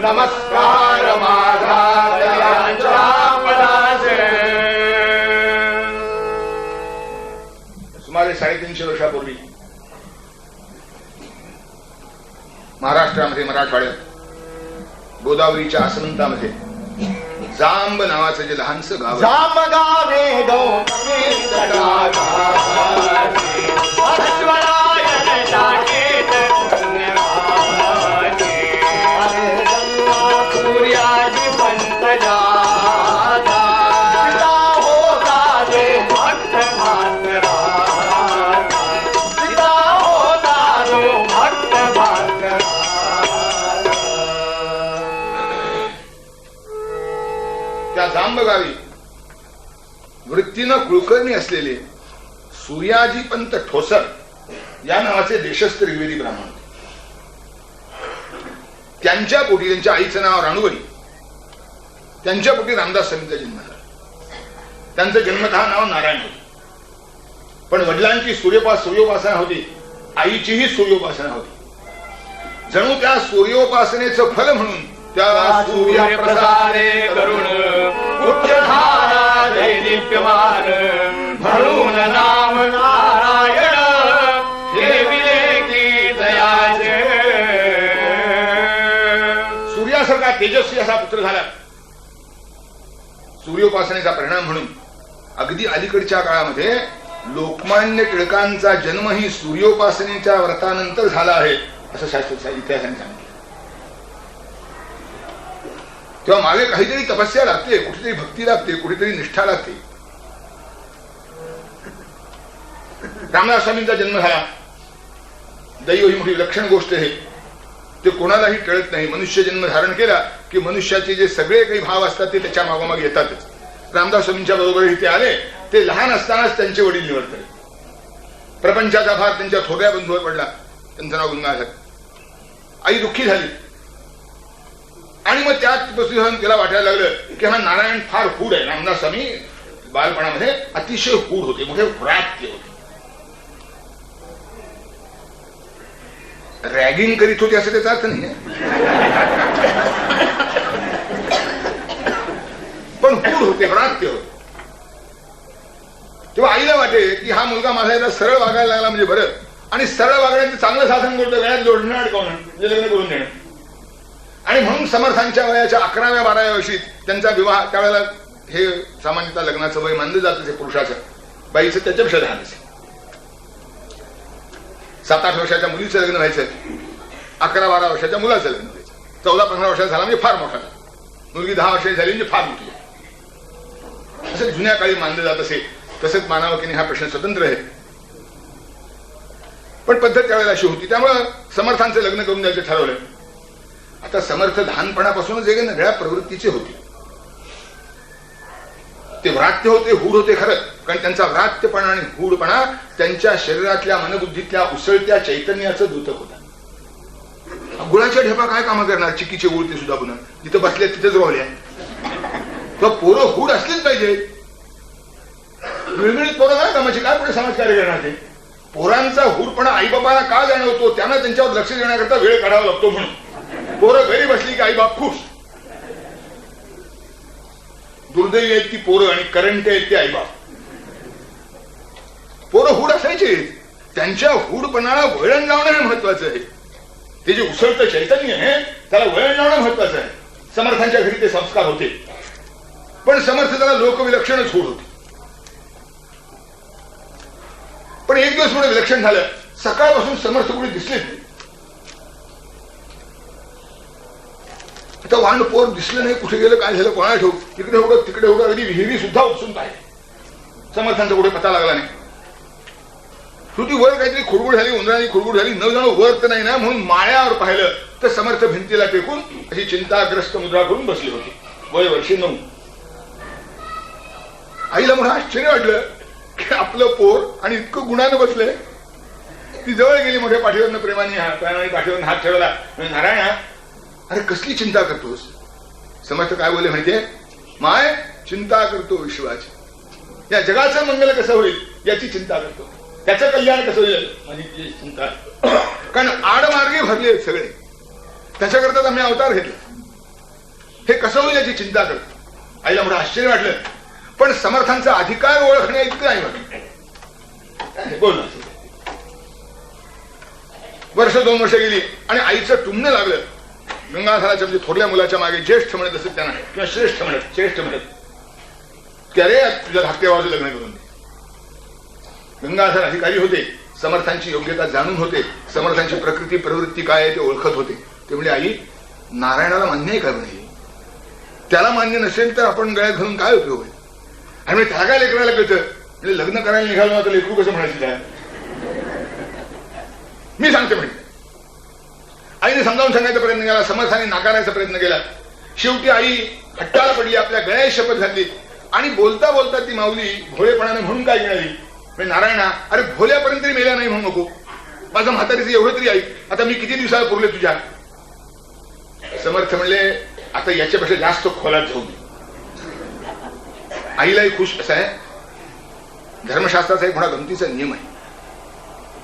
नमस्कार माझा त्यांच्या पदाचे. सुमारे 350 वर्षापूर्वी महाराष्ट्रामध्ये, मराठवाड्यात, गोदावरीच्या आसमंतामध्ये जांब नावाचं जे लहानसं गाव, जांब गावे सूर्याजी पंत जाता पिता होता रे भक्त भास्करा, पिता होता रो भक्त भास्करा. त्या जांब गावी वृत्तीनं कुलकर्णी असलेले सूर्याजी पंत ठोसर या नावाचे देशस्थ ऋग्वेदी ब्राह्मण होते. त्यांच्या पोटी, त्यांच्या आईचं नाव राणूबाई, त्यांच्या पोटी रामदास स्वामींचा जन्म झाला. त्यांचं जन्मतः नाव नारायण होते, पण वडिलांची सूर्योपासना होती, आईचीही सूर्योपासना होती. जणू त्या सूर्योपासनेचं फल म्हणून त्या सूर्यप्रसादे करुण उच्चधारा दैदिप्यमान भरून नाम नारायण ठेविले की दयाचे. सूर्यासारखा तेजस्वी असा पुत्र झाला. सूर्योपासनेचा परिणाम म्हणून अगदी अलीकडच्या काळामध्ये लोकमान्य टिळकांचा जन्मही सूर्योपासनेच्या व्रतानंतर झाला आहे असं शास्त्र इतिहासाने सांगितलं. तेव्हा मागे काहीतरी तपस्या लागते, कुठेतरी भक्ती लागते, कुठेतरी निष्ठा लागते. रामदास स्वामींचा जन्म झाला. दैव ही मोठी विलक्षण गोष्ट आहे, ते कोणालाही कळत नाही. मनुष्य जन्म धारण केला की मनुष्याचे जे सगळे काही भाव असतात ते त्याच्या मागोमाग येतातच. रामदास स्वामींच्या बरोबर ते आले. ते लहान असतानाच त्यांचे वडील निवर्तले. प्रपंचाचा भार त्यांच्या थोड्या बंधूवर पडला. त्यांचं नाव गंगाधर. आई दुःखी झाली आणि मग त्याच बसून तिला वाटायला लागलं की हा नारायण फार हूड आहे. रामदास स्वामी बालपणामध्ये अतिशय हूड होते, मोठे व्रात्य होते. रॅगिंग करीत होते असं त्याचा अर्थ नाही, पण हूड होते, व्रात्य होते. तेव्हा आईला वाटे की हा मुलगा माझा याला सरळ वागायला लागला म्हणजे बरं, आणि सरळ वागण्याचं चांगलं साधन कोणतं, गळ्यात जोडणं अडकवणं, म्हणजे लग्न करून देणं. आणि म्हणून समर्थांच्या वयाच्या 11व्या-12व्या वर्षी त्यांचा विवाह, त्यावेळेला हे सामान्यतः लग्नाचं वय मानलं जात असे पुरुषाचं, बाईचं त्याच्यापेक्षा लहान असे. 7-8 वर्षाच्या मुलीचं लग्न व्हायचं, 11-12 वर्षाच्या मुलाचं लग्न व्हायचं. 14-15 वर्षाचा झाला म्हणजे फार मोठा झाला. मुलगी 10 वर्षाची झाली म्हणजे फार मोठी. असं जुन्या काळी मानलं जात असे. तसंच मानावं की नाही हा प्रश्न स्वतंत्र आहे, पण पद्धत त्यावेळेला अशी होती. त्यामुळं समर्थांचं लग्न करून द्यायचं ठरवलं. आता समर्थ लहानपणापासूनच एक नव्या प्रवृत्तीचे होते. ते व्रात्य होते, हूड होते खरं, कारण त्यांचा व्रात्यपणा आणि हूडपणा त्यांच्या शरीरातल्या मनबुद्धीतल्या उसळत्या चैतन्याचं दूतक होता. गुळाच्या ढेपा काय कामं करणार, चिकीचे गुळ ते सुद्धा पुन्हा जिथं बसले तिथेच रोवल्या. तर पोरं हूड असलीच पाहिजे. विळविळीत पोरं काय कामाची, काय पुढे समाजकार्य करणार ते. पोरांचा हूडपणा आईबाबाला का जाणवतो, त्यांना त्यांच्यावर लक्ष देण्याकरता वेळ काढावा लागतो. म्हणून पोरं घरी बसली की आईबाप खुश. दुर्दैवी आहेत ती पोरं आणि करंट आहेत ते आईबाप. पोरं हूड असायचे, त्यांच्या हूडपणाला वळण लावणं हे महत्वाचं आहे. ते जे उसळतं चैतन्य आहे त्याला वळण लावणं महत्वाचं आहे. समर्थांच्या घरी ते संस्कार होते, पण समर्थ त्याला लोकविलक्षणच हूड होते. पण एक दिवस पुढे विलक्षण झालं. सकाळपासून समर्थ कुठे दिसलेच नाही. आता वांड पोर दिसलं नाही, कुठे गेलं, काय झालं कोणा ठेवू, तिकडे उडत तिकडे उडत, अगदी विहिरी सुद्धा उपसून पाहिजे. समर्थांचा कुठे पत्ता लागला नाही. शेवटी वर काहीतरी खुडबुड झाली, उंदरांनी खुडबुड झाली, न जाणं वर तर नाही ना, म्हणून माळ्यावर पाहिलं तर समर्थ भिंतीला टेकून अशी चिंताग्रस्त मुद्रा करून बसली होती. वय वर्षी 9. आईला म्हणून आश्चर्य वाटलं की आपलं पोर आणि इतकं गुणानं बसलंय. ती जवळ गेली, मोठ्या पाठीवरनं प्रेमाने पाठीवरनं हात ठेवला. नारायण, अरे कसली चिंता करतोस? समर्थ काय बोलले माहितीये? माय चिंता करतो विश्वाची, या जगाचं मंगल कसं होईल याची चिंता करतो, त्याचं कल्याण कसं होईल माझी चिंता. कारण आडमार्गे भरले सगळे, त्याच्याकरता आम्ही अवतार घेतला. हे कसं होईल याची चिंता करत. आईला मोठं आश्चर्य वाटलं, पण समर्थांचा अधिकार ओळखण्या इतकं नाही वाटलं. बोल. वर्ष 2 वर्ष गेली आणि आईचं टुमणं लागलं. गंगाधराच्या म्हणजे थोरल्या मुलाच्या मागे ज्येष्ठ म्हणत असत त्यांना, किंवा श्रेष्ठ म्हणत की अरे तुझ्या धाकट्या भावाचं लग्न करून दे. गंगाधर अधिकारी होते, समर्थांची योग्यता जाणून होते, समर्थांची प्रकृती प्रवृत्ती काय आहे ते ओळखत होते. ते म्हणजे आई, नारायणाला मान्य आहे का नाही? त्याला मान्य नसेल तर आपण गळ्यात घालून काय उपयोग आहे? आणि त्याला काय लेकराला कळतं? म्हणजे लग्न करायला निघालो ना तर लेकरू कसं म्हणायचं त्या? मी सांगते म्हणजे आईने समजावून सांगायचा प्रयत्न केला, समर्थाने नाकारायचा प्रयत्न केला. शेवटी आई हट्टाला पडली, आपल्या गळ्यात शपथ घातली आणि बोलता बोलता ती माऊली भोळेपणाने म्हणून काय म्हणाली, म्हणजे नारायणा, अरे भोल्यापर्यंत तरी मेला नाही म्हणू नको. माझं म्हातारीचं एवढं तरी ऐक, आता मी किती दिवसाला पुरले तुझ्या. समर्थ म्हणले, आता याच्यापेक्षा जास्त खोलात जाऊ नये. आईलाही खुश. असं आहे, धर्मशास्त्राचा एक मोठा गमतीचा नियम आहे.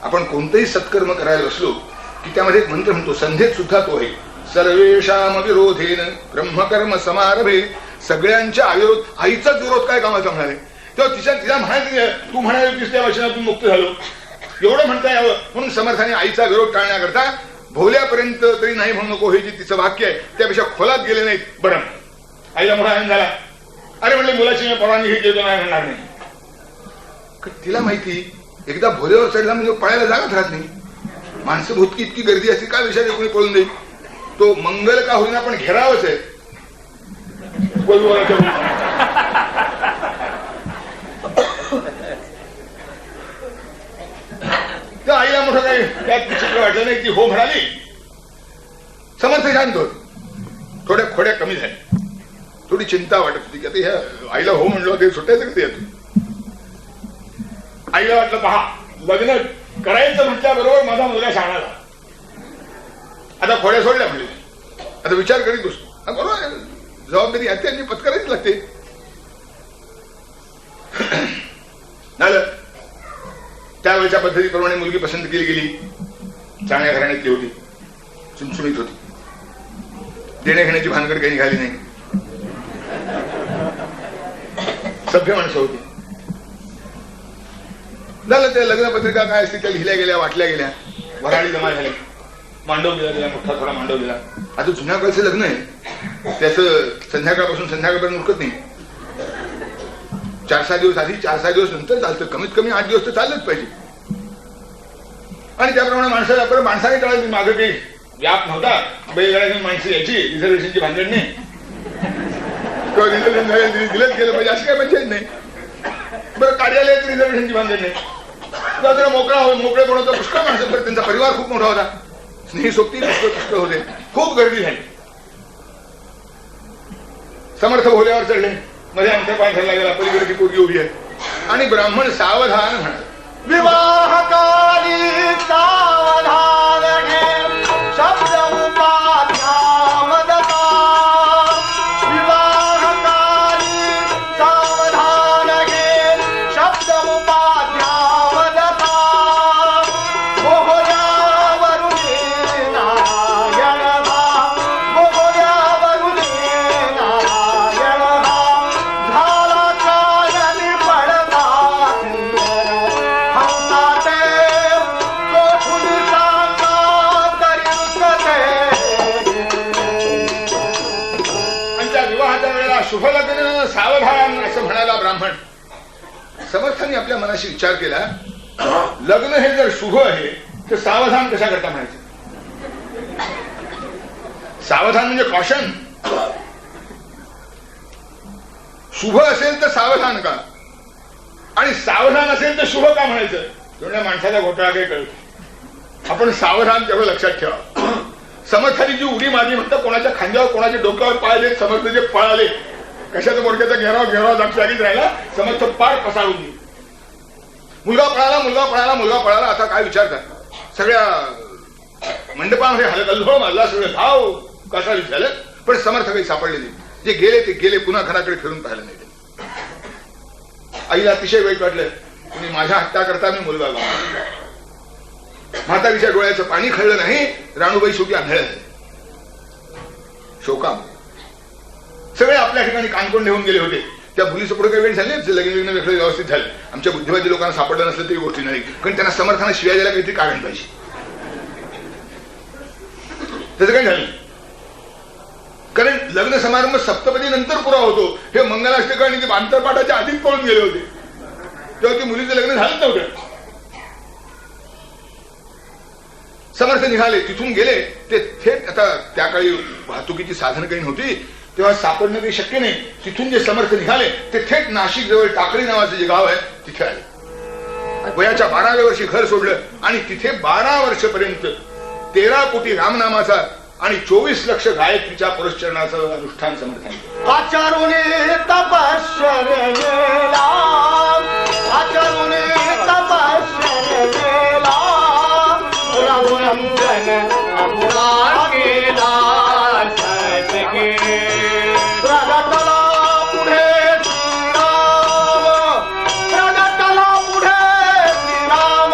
आपण कोणतंही सत्कर्म करायला बसलो की त्यामध्ये एक मंत्र म्हणतो, संध्येत सुद्धा तो आहे, सर्वेषाम विरोधेन ब्रह्मकर्म समारभे. सगळ्यांच्या अविरोध. आईचाच विरोध काय कामाचा म्हणाले, तेव्हा तिला म्हणायचं, तू म्हणाले होतीस त्या वचनातून मुक्त झालो, एवढं म्हणता यावं म्हणून समर्थाने आईचा विरोध टाळण्याकरता भोवल्यापर्यंत तरी नाही म्हणू नको हे जे तिचं वाक्य आहे त्यापेक्षा खोलात गेले नाहीत. बरं, आईला मोठा आनंद झाला. अरे म्हणले, मुलाची मी परवानगी घेतो नाही म्हणणार नाही. तिला माहिती, एकदा भोल्यावर चढला म्हणजे पळायला जागाच राहत नाही. माणसं भूतकी इतकी गर्दी असते, काय विषय कोणी पळून देईल. तो मंगल का होईना पण घेरावच आहे. तर आईला मोठं काही त्यात विचित्र वाटलं नाही. ती हो म्हणाली. समर्थ शांत होत, थोड्या खोड्या कमी झाल्या. थोडी चिंता वाटत होती की आता ह्या आईला हो म्हणलो ते सुटायचं कधी यातून. आईला वाटलं, पहा, लग्न करायचं म्हटल्याबरोबर माझा मुलगा शाळा झाला, आता खोड्या सोडल्या म्हणजे आता विचार करीत बसतो. बरोबर, जबाबदारी याची आणि पत्करायची लागते. झालं, त्यावेळेच्या पद्धतीप्रमाणे मुलगी पसंत केली गेली. चांगल्या घराण्यातली होती, चुमचुमीत होती, देण्या घेण्याची भानगड काही निघाली नाही, सभ्य माणसं होती. झालं, त्या लग्नपत्रिका काय असते त्या लिहिल्या गेल्या, वाटल्या गेल्या, वराडी जमा झाली, मांडव दिला गेला, मोठा थोडा मांडव दिला. आता जुन्या काळचं लग्न आहे, त्याचं संध्याकाळपासून संध्याकाळपर्यंत उरकत नाही. 4-6 दिवस आधी, 4-6 दिवस नंतर चालतं, कमीत कमी 8 दिवस तर चाललंच पाहिजे. आणि त्याप्रमाणे माणसाला परत माणसाने टाळलं. मागं काही व्याप नव्हता, बैलगाड्यातून माणसं यायची, रिझर्वेशनची भानगड नाही, किंवा रिझर्वेशन दिलंच गेलं पाहिजे अशी काय पंचायत नाही. बरं, कार्यालयात रिझर्वेशनची भानगड नाही, जरा मोकळे पण होतं. पुष्कळ माणसं, बरं त्यांचा परिवार खूप मोठा होता, स्नेही सोबती पुष्कळ होते, खूप गर्दी झाली. समर्थ भोल्यावर चढले, मध्ये अंतर पाय ठरला गेला, पलीकडची पोरगी उभी आहे आणि ब्राह्मण सावधान म्हणाले, विवाहकाली सावधान घे शब्द उपाध्यामदता. विवाहकाली सावधान घे शब्द उपाध्यामदता. भोल्यावरुणे नारायण भाव, भोल्यावरुणे नारायण भाव. झाला कायनी पडता हंसाते कोठुनी सांगा तरी कसे. आणि त्या विवाहाच्या वेळेला शुभ लग्न सावधान असं म्हणाला ब्राह्मण. समर्थांनी आपल्या मनाशी विचार केला, लग्न हे जर शुभ आहे तर सावधान कशा करता म्हणायचं. सावधान म्हणजे कॉशन. शुभ असेल तर सावधान का, आणि सावधान असेल तर शुभ का म्हणायचं. तेवढ्या माणसाचा घोटाळा काही कळत. आपण सावधान तेवढं लक्षात ठेवा. समर्थांनी जी उडी मारली म्हणतात, कोणाच्या खांद्यावर कोणाच्या डोक्यावर पाळले, समर्थ जे पळाले, कशाचा मोडक्याचा घेराव जागीच राहिला, समर्थ पार पसारून गेली. मुलगा पळाला. आता काय विचार करा, सगळ्या मंडपामध्ये हलगल्लोळ मारला, सगळे भाव कसा झालं, पण समर्थ काही सापडले नाही. जे गेले ते गेले, पुन्हा घराकडे फिरून पाहिलं नाही. आईला अतिशय वाईट वाटलं, तुम्ही माझ्या हट्टा करता मी मुलगा गमावला. म्हातारीच्या डोळ्याचं पाणी खळलं नाही. राणूबाई शेवटी आंधळ्या झाल्या. शोकाम आपल्या ठिकाणी कानकोण ठेवून गेले होते. त्या मुलीचं पुढे काही वेळ झाले लग्न वेगळं व्यवस्थित झालं. आमच्या बुद्धिवादी लोकांना सापडलं नसलं तरी गोष्टी नाही, कारण त्यांना समर्थांना शिवाय द्यायला काहीतरी कारण पाहिजे. त्याचं काही झालं, कारण लग्न समारंभ सप्तपदी नंतर पुरा होतो. हे मंगलाष्टक आणि ते आंतरपाठाच्या आधीच पळून गेले होते, तेव्हा ती मुलीचं लग्न झालंच नव्हतं. समर्थ निघाले, तिथून गेले ते थेट, आता त्या काळी वाहतुकीची साधन काही नव्हती तेव्हा सापडणं काही शक्य नाही. तिथून जे समर्थ निघाले ते थेट नाशिक जवळ टाकळी नावाचं जे गाव आहे तिथे आले. वयाच्या 12व्या वर्षी घर सोडलं आणि तिथे 12 वर्षपर्यंत 13 कोटी रामनामाचा आणि 24 लक्ष गायत्रीच्या पुरस्चरणाचं अनुष्ठान समर्थांनी आचरुणे तपश्चर्येला, आचरुणे तपश्चर्येला रघुनंदन अपना केला सजगे. प्रगटला पुढे श्रीराम, प्रगटला पुढे श्रीराम,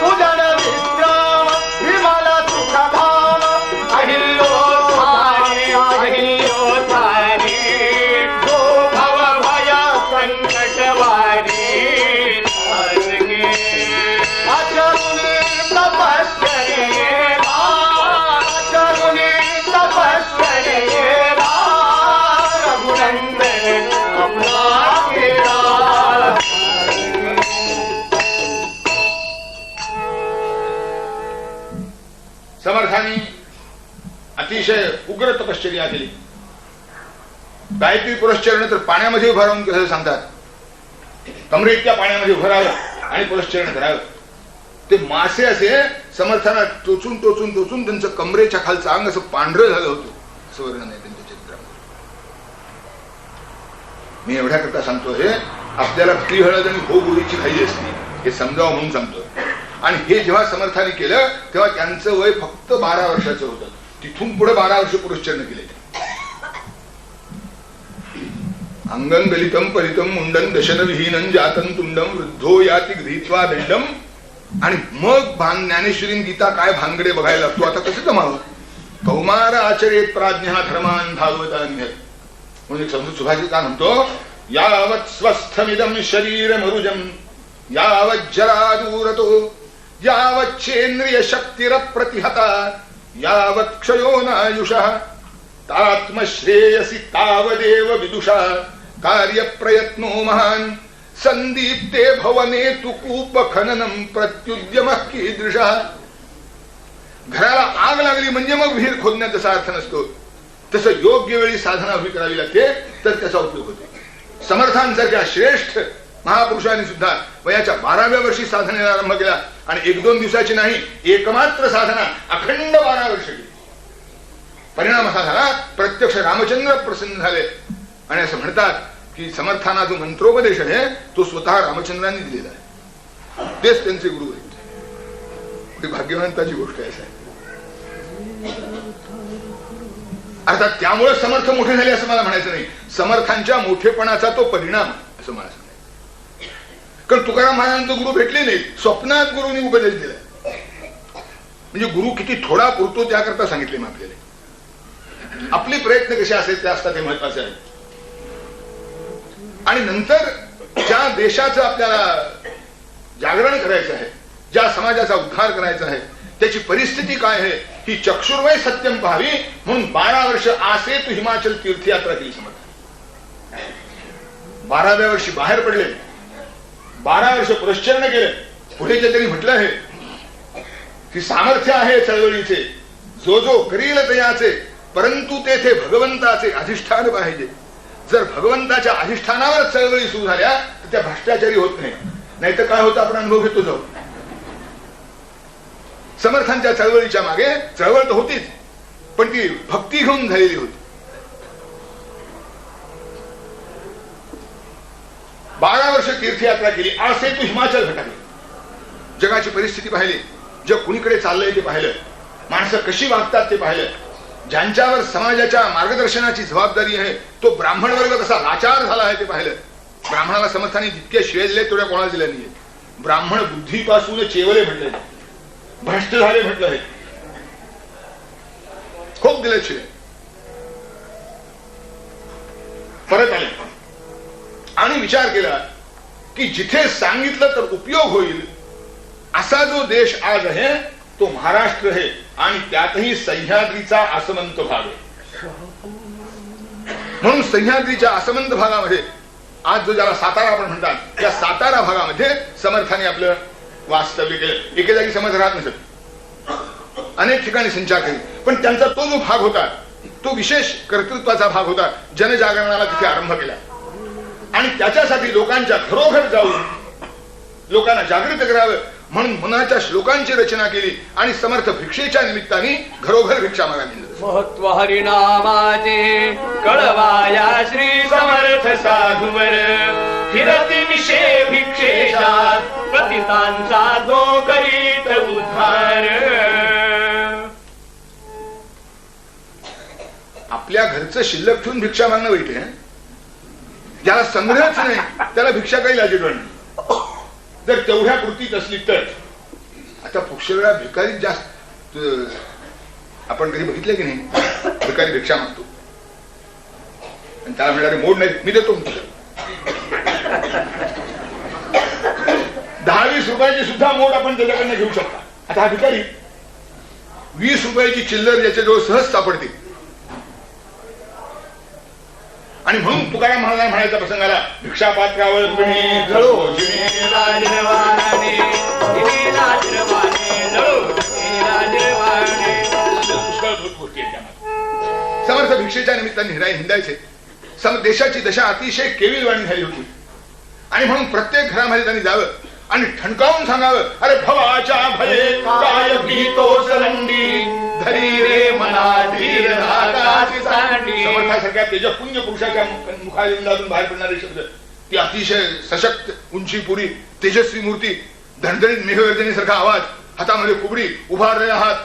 सुजन विश्राम विमल सुखधाम. अहिल्योद्धारी अहिल्योद्धारी जो भव भय संकटवारी सजगे. आचरुणे तपश्चर्येला, आचरुणे तपश्चर्येला रघुनंदन अपना केला. समर्थांनी अतिशय उग्र तपश्चर्या केली. गायत्री पुरस्चरण तर पाण्यामध्ये उभं राहून कसं सांगतात, कमरे इतक्या पाण्यामध्ये उभं राहावं आणि पुरस्चरण करावं. ते मासे असे समर्थांना टोचून टोचून टोचून त्यांचं कमरेच्या खालचं अंग असं पांढरं झालं होतं, असं वर्णन आहे त्यांच्या चित्रामध्ये. मी एवढ्या करता सांगतो, हे आपल्याला फ्री हळद आणि हो गोळीची खाई असते हे समजावं म्हणून सांगतो. आणि हे जेव्हा समर्थाने केलं तेव्हा त्यांचं वय फक्त 12 वर्षाचं होतं. तिथून पुढे 12 वर्ष पुरस्चरण केले. अंगन गलितम परितम मुंडन दशन विहीनन जातन तुंडम वृद्धो याति गृहीत्वा दंडम. आणि मग ज्ञानेश्वरीन गीता काय भानगडे बघायला लागतो. आता कसं जमावं. कौमार आचरेत प्राज्ञा धर्मान भागवतान्य म्हणून एक संस्कृत सुभाषित का म्हणतो, यावत् स्वस्थमिदम शरीर मरुजम यावत् जरा दूरतो यावच्चेन्द्रिय शक्तिर प्रतिहता यावत् क्षयो नायुषः तात्मश्रेयसी तावदेव विदुषा कार्य प्रयत्नो महान संदीप्ते भवने तु कूप खननम प्रत्युद्यमः कीदृशः. घराला आग लागली म्हणजे मग विहीर खोदण्यात तसा अर्थ नसतो. तसं योग्य वेळी साधना उभी करावी लागते तर त्याचा उपयोग होतो. समर्थांसारख्या श्रेष्ठ महापुरुषांनी सुद्धा वयाच्या 12व्या वर्षी साधनेला आरंभ केला आणि 1-2 दिवसाची नाही, एकमात्र साधना अखंड 12 वर्ष केली. परिणाम असा झाला, प्रत्यक्ष रामचंद्र प्रसन्न झाले. आणि असं म्हणतात की समर्थांना जो मंत्रोपदेश आहे तो स्वतः रामचंद्रांनी दिलेला आहे, तेच त्यांचे गुरु आहेत. ही भाग्यवंताची गोष्ट आहे. अर्थात त्यामुळे समर्थ मोठे झाले असं मला म्हणायचं नाही, समर्थांच्या मोठेपणाचा तो परिणाम असं मला सांगायचं. कारण तुकाराम महाराजांचे गुरु भेटले नाही, स्वप्नात गुरुनी उपदेश दिला. म्हणजे गुरु किती थोडा पुरतो त्याकरता सांगितले मग आपल्याला. आपले प्रयत्न कसे असेल ते असतात, हे महत्वाचे आहे. आणि नंतर ज्या देशाचं आपल्याला जागरण करायचं आहे, ज्या समाजाचा उद्धार करायचा आहे, त्याची परिस्थिती काय आहे ही चक्षुर्वय सत्यम पाहावी म्हणून 12 वर्ष आसे तू हिमाचल तीर्थयात्रा केली. समर्थ 12व्या वर्षी बाहेर पडले, 12 वर्ष पुरस्चरण केले. पुढे जे त्यांनी म्हटलं आहे की सामर्थ्य आहे चळवळीचे, जो जो करील तयाचे, परंतु तेथे भगवंताचे अधिष्ठान पाहिजे. जर भगवंताच्या अधिष्ठानावर चळवळी सुरू झाल्या तर त्या भ्रष्टाचारी होत नाही. नाहीतर काय होतं आपण अनुभव घेतो जाऊ. समर्थांच्या चळवळीच्या मागे चळवळ तर होतीच, पण ती भक्ती घेऊन झालेली होती. 12 वर्ष तीर्थयात्रा केली, आसे तू हिमाचल घटाली. जगाची परिस्थिती पाहिली, जग कुणीकडे चाललंय ते पाहिलं, माणसं कशी वागतात ते पाहिलं, ज्यांच्यावर समाजाच्या मार्गदर्शनाची जबाबदारी आहे तो ब्राह्मण वर्ग कसा लाचार झाला आहे ते पाहिलं. ब्राह्मणाला समर्थांनी जितके शिवे दिले तेवढ्या कोणाला दिल्या नाहीये. ब्राह्मण बुद्धीपासून चेवले म्हटले, भ्रष्ट झाले म्हटलं आहे, खूप दिले शिवे. परत आले आणि विचार केला की जिथे सांगितलं तर उपयोग होईल असा जो देश आज आहे तो महाराष्ट्र आहे आणि त्यातही सह्याद्रीचा आसमंत भाग आहे. म्हणून सह्याद्रीच्या आसमंत भागामध्ये आज जो ज्याला सातारा आपण म्हणतात त्या सातारा भागामध्ये समर्थाने आपलं वास्तव्य केलं. एके जागी समर्थ राहत नसत, अनेक ठिकाणी संचार केले, पण त्यांचा तो जो भाग होता तो विशेष कर्तृत्वाचा भाग होता. जनजागरणाला तिथे आरंभ केला आणि त्याच्यासाठी लोकांच्या घरोघर जाऊन लोकांना जागृत करावं म्हणून मनाच्या श्लोकांची रचना केली आणि समर्थ भिक्षेच्या निमित्ताने घरोघर भिक्षा मागायला. महत्व हरिनामाचे कळवाया श्री समर्थ साधुवर फिरती मिशे भिक्षेशात पतितांचा जो करीत उद्धार. आपल्या घरचं शिल्लक ठेवून भिक्षा मागणं वाईट आहे. ज्याला संग्रहच नाही त्याला भिक्षा काही लाजित नाही. जर तेवढ्या कृतीत असली तर. आता पुष्कळ वेळा भिकारी जास्त आपण कधी बघितलं की नाही, भिकारी भिक्षा मागतो आणि त्याला म्हणणारे मोड नाही मी देतो 10-20 रुपयाची सुद्धा मोड आपण त्याच्याकडनं घेऊ शकता. आता हा भिकारी 20 रुपयाची चिल्लर याच्याजवळ सहज सापडते आणि म्हणून तुकाराम महाराज म्हणायचा प्रसंग आला भिक्षा पात्रावर समर्थ भिक्षेच्या निमित्ताने हिंडायचे. देशाची दशा अतिशय केविलवाणी झाली होती आणि म्हणून प्रत्येक घरामध्ये त्यांनी जावं आणि ठणकावून सांगावं अरे भवाच्या भये काय भीतो सलंडी धरी रे मना धीर धाकाची सांडी. समर्थासारख्या तेजपुंज पुरुषाच्या मुखातून बाहेर पडणारे शब्द, ती अतिशय सशक्त उंचीपुरी तेजस्वी मूर्ती, धणधणीत मेघगर्जनेसारखा आवाज, हातामध्ये कुबडी, उभारलेले हात,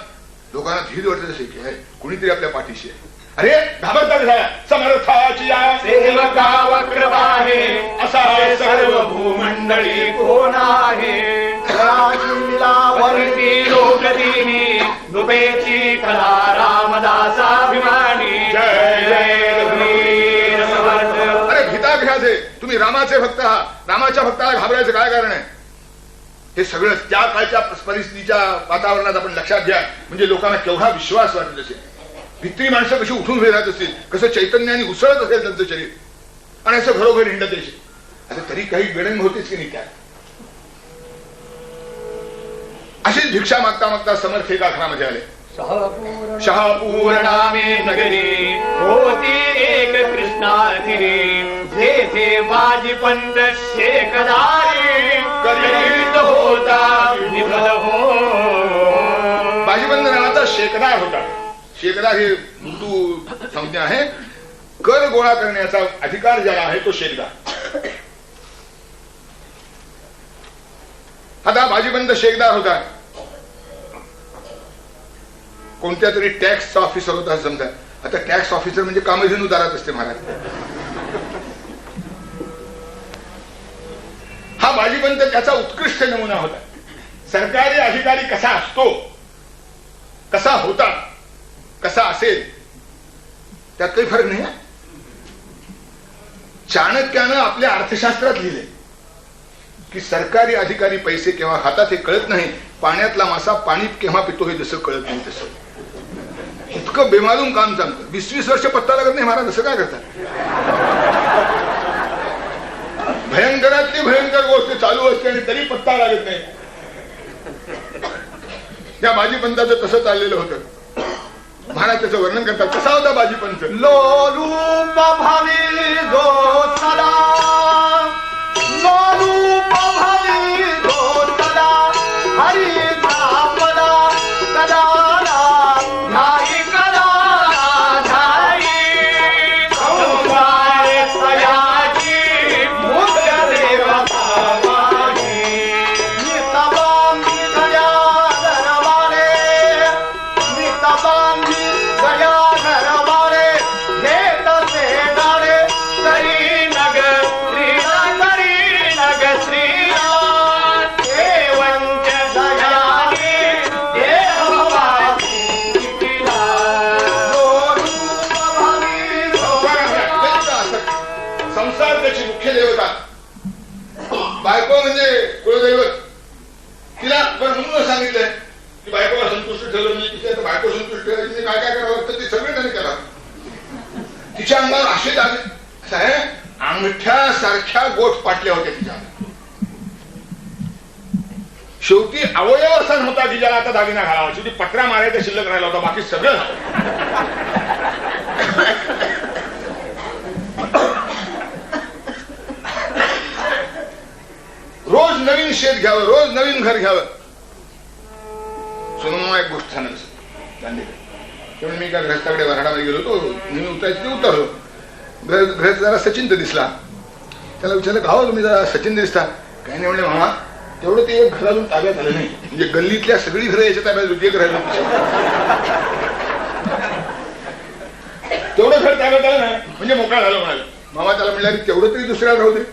लोकांना धीर वाटत असे की कुणीतरी आपल्या पाठीशी आहे. अरे घाबरता झाला समर्थाची सेवका वक्रवा आहे असा सर्व भूमंडळी कोण आहे. वरती लोकदिनी दुबेची कला रामदासाभिमानी जय जय रघुवीर समर्थ. अरे भीताभ्याचे तुम्ही रामाचे भक्त आहात, रामाच्या भक्ताला घाबरायचं काय कारण आहे. हे सगळं त्या काळच्या परिस्थितीच्या वातावरणात आपण लक्षात घ्या म्हणजे लोकांना केवढा विश्वास वाटत असेल. भित्री माणसं कशी उठून उभी राहत असतील, कसं चैतन्याने उसळत असेल त्यांचं शरीर आणि असं घरोघर हिंडत यायचे. आता तरी काही गणन होतेच की नाही त्यात. अशीच भिक्षा मागता मागता समर्थ एका घरामध्ये आले. शहापूर नामे नगरी होती एक कृष्णा तीरी जेथे बाजीपंत शेकदारी करीत होता विफल हो. बाजीपंत नावाचा शेकदार होता. शेकदार हे उर्दू संज्ञा आहे. कर गोळा करण्याचा अधिकार ज्याला आहे तो शेकदार. आता बाजीपंत शेकदार होता. कोणत्या तरी टॅक्स ऑफिसर होता समजा. आता टॅक्स ऑफिसर म्हणजे कामधेनू दारात असते महाराज. हा बाजीपंत त्याचा उत्कृष्ट नमुना होता. सरकारी अधिकारी कसा असतो, कसा होता, कसा असेल त्यात काही फरक नाही. चाणक्यानं आपल्या अर्थशास्त्रात लिहिले की सरकारी अधिकारी पैसे केव्हा हातात हे कळत नाही, पाण्यातला मासा पाणीत केव्हा पितो हे जसं कळत नाही तसं. इतकं बेमालूम काम चालतं. 20-20 वर्ष पत्ता लागत नाही महाराज. असं काय करतात. भयंकरातली भयंकर गोष्ट चालू असते आणि तरी पत्ता लागत नाही. त्या बाजीपंताचं तसं चाललेलं होतं. महाराज त्याचं वर्णन करतात. कसा होता बाजीपंत. लोलूप भावी गो सदा लोलूप भावी गो सदा हरी पदा कदा ध्याई कदा ध्याई संसार सयाची मुद्र देवतावाणी नितबांगी गया घरवाले नितबांगी गया घरवाले हे घराण्याची मुख्य देवता बायको म्हणजे कुलदैवत. तिला पण म्हणून सांगितलंय की बायकोला संतुष्ट ठेवलं म्हणजे तिच्या बायको संतुष्ट ठेवायची काय काय करावं लागतं ते सगळे त्यांनी करावं. तिच्या अंगावर असे दागिने साहेब अंगठ्यासारख्या गोठ पाटल्या होत्या तिच्या. शेवटी अवयव असा नव्हता की ज्याला आता दागिना घालावा. शेवटी पत्रा मारायचा शिल्लक राहिला होता, बाकी सगळं. रोज नवीन शेत घ्यावं, रोज नवीन घर घ्यावं. सोनूमा एक गोष्ट सांगितलं त्यामुळे मी एका ग्रस्ताकडे वराडामध्ये गेलो होतो. नेहमी उतरायचं ते उतरलो. ग्रस्त जरा सचिन तर दिसला. त्याला विचारलं का तुम्ही जरा सचिन दिसता. काही नाही म्हणले मामा तेवढं ते एक घर अजून ताब्यात आलं नाही. म्हणजे गल्लीतल्या सगळी घरं याच्या ताब्यात होती, एक राहिलं तेवढं घर ताब्यात आलं नाही म्हणजे मोकळा झालं म्हणाले. मामा त्याला म्हणला की तेवढं तरी दुसऱ्याला राहू दे,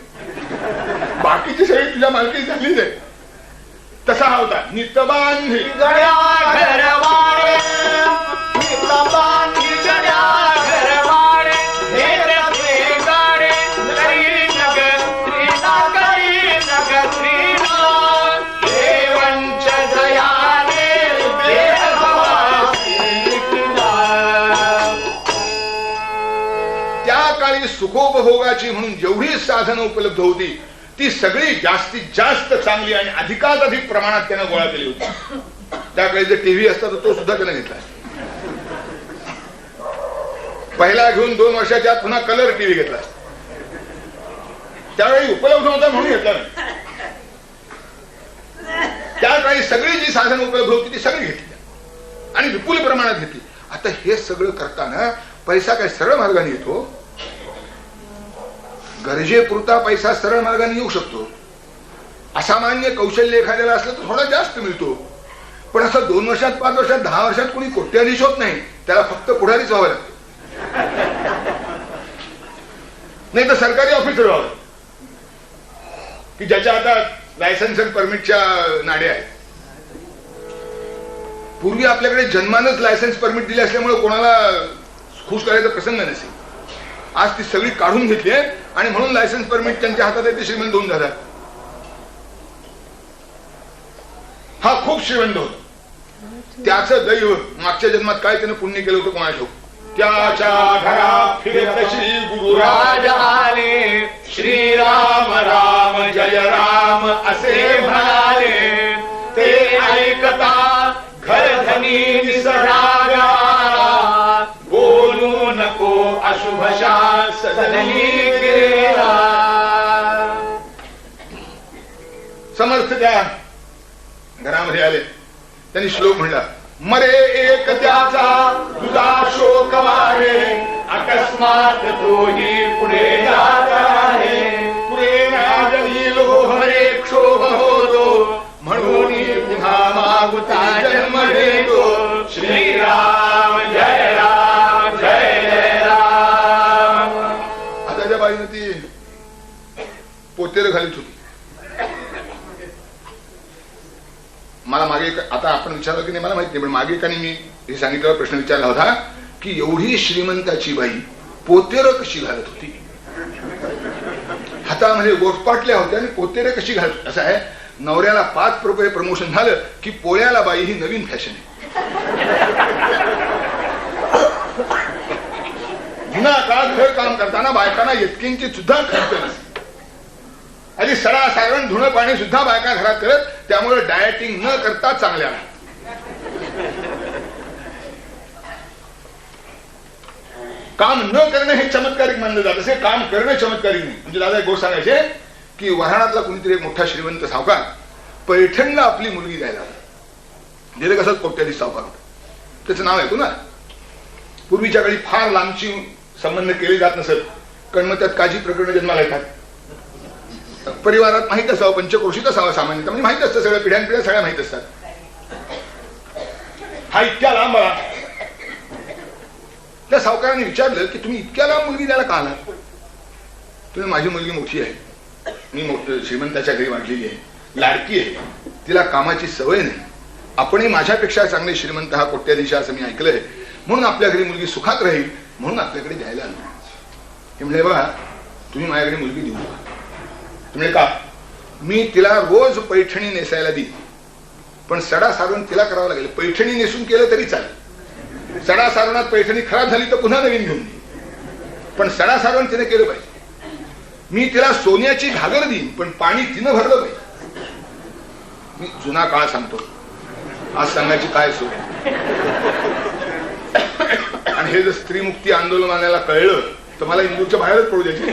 बाकीची सगळी तुझ्या मालकी झालीच आहे. तसा हा होता. नितबांधी सुखोपभोगाची म्हणून जेवढी साधनं उपलब्ध होती ती सगळी जास्तीत जास्त चांगली आणि अधिकात अधिक प्रमाणात त्यानं गोळा केली होती. त्याकडे जे टीव्ही असतात तो सुद्धा त्यानं घेतला. पहिला घेऊन 2 वर्षाच्या आत पुन्हा कलर टीव्ही घेतला. त्यावेळी उपलब्ध होता म्हणून घेतला नाही. त्यावेळी सगळी जी साधनं उपलब्ध होती ती सगळी घेतली आणि विपुल प्रमाणात घेतली. आता हे सगळं करताना पैसा काय सरळ मार्गाने येतो. गरजेपुरता पैसा सरळ मार्गाने येऊ शकतो. असामान्य कौशल्य एखाद्याला असलं तर थोडा जास्त मिळतो. पण असं 2 वर्षात 5 वर्षात 10 वर्षात कोणी कोट्याधीश होत नाही. त्याला फक्त पुढारीच व्हावं लागतं, नाही तर सरकारी ऑफिसर व्हावं की ज्याच्या आता लायसन्स आणि परमिटच्या नाड्या आहेत. पूर्वी आपल्याकडे जन्मानच लायसन्स परमिट दिले असल्यामुळे कोणाला खुश करायचा प्रसंग नसेल. आज ती सगळी काढून घेतली आणि म्हणून लायसन्स परमिट त्यांच्या हातात आहे ते श्रीमंत होऊन झाला. हा खूप श्रीमंत होता. त्याचं दैव मागच्या जन्मात काय त्यानं पुण्य केलं होतं कोणा ठेव. त्याच्या घरात फिरत श्री गुरुराज आले. श्रीराम राम जय राम असे म्हणाले. ते ऐकता घरधनी निसरागा. बोलू नको अशुभ शासनी गेला. समर्थ त्या घरामध्ये आले. त्यांनी श्लोक म्हणला. मरे एक त्याचा तुझा शोक वाढे. अकस्मात तोही पुढे जात आहे. पुढे नाजली लोहरे क्षोभ होतो. म्हणून पुन्हा मागुता जन्म देतो. श्रीराम जय राम जय जय राम. आता त्या बाईनं ती पोतेर घालीत होती. मला मागे आता आपण विचारलं की नाही मला माहित नाही, पण मागे एकाने मी हे सांगितल्यावर प्रश्न विचारला होता की एवढी श्रीमंताची बाई पोतेर कशी घालत होती. हातामध्ये गोठपाटल्या होत्या आणि पोतेर कशी घालत. असं आहे, नवऱ्याला 5 रुपये प्रमोशन झालं की पोळ्याला बाई ही नवीन फॅशन आहे. जुना काळात घर काम करताना बायकांना इतकींची सुद्धा खर्च नसते. आधी सडा सारण धुणं पाणी सुद्धा बायका घरात करत. त्यामुळे डायटिंग न करता चांगल्या. काम न करणं हे चमत्कारिक मानलं जात असे. काम करणं चमत्कारिक नाही. म्हणजे दादा एक गोष्ट सांगायचे की वऱ्हाडातला कुणीतरी एक मोठा श्रीमंत सावकार पैठणला आपली मुलगी द्यायला दिले. कसं कोट्याधीश सावकार होता. त्याचं नाव ऐकू ना. पूर्वीच्या काळी फार लांबची संबंध केले जात नसत, कारण मग त्यात काजी प्रकरण जन्माला येतात. परिवारात माहित असावं, पंचक्रोशीत असावं सामान्यतः, म्हणजे माहित असतं सगळ्या पिढ्यानपिढ्या सगळ्या माहित असतात. हा इतक्या लांब आला. त्या सावकाराने विचारलं की तुम्ही इतक्या लांब मुलगी द्यायला का आला. तुम्ही माझी मुलगी मोठी आहे, मी मोठं श्रीमंताच्या घरी वाढलेली आहे, लाडकी आहे, तिला कामाची सवय नाही. आपणही माझ्यापेक्षा चांगले श्रीमंत हा कोट्याधीश असं मी ऐकलंय, म्हणून आपल्या घरी मुलगी सुखात राहील म्हणून आपल्याकडे द्यायला आलो. हे म्हणजे बघा तुम्ही माझ्याकडे मुलगी देऊ नका. तुम्ही का? मी तिला रोज पैठणी नेसायला देईन, पण सडा सारवण तिला करावं लागेल. पैठणी नेसून केलं तरी चालेल. सडा सारवणात पैठणी खराब झाली तर पुन्हा नवीन घेऊन देईन, पण सडा सारवण तिने केलं पाहिजे. मी तिला सोन्याची घागर देईन, पण पाणी तिनं भरलं पाहिजे. मी जुना काळ सांगतो, आज सांगायची काय सोय. आणि हे जर स्त्री मुक्ती आंदोलनाला कळलं तर मला इंदूरच्या बाहेरच पडू द्यायचे.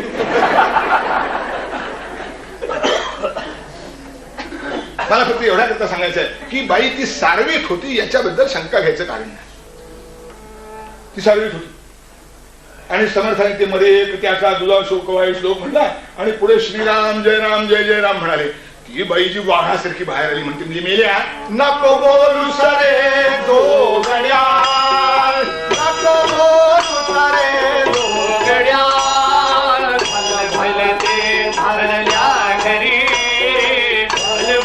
मला फक्त एवढ्या करता सांगायचं आहे की बाई ती सार्विक होती याच्याबद्दल शंका घ्यायचं कारण नाही. ती सार्विक होती आणि समर्थाने ते मध्ये त्याचा दुधा शोकवाई श्लोक म्हणला आणि पुढे श्रीराम जय राम जय जय राम म्हणाले. ती बाई जी वाघासारखी बाहेर आली म्हणते, म्हणजे मेल्या नको बोलू सरे दो गड्या, नको बोलू सरे दो गड्या, भले ते भरल्या घरी,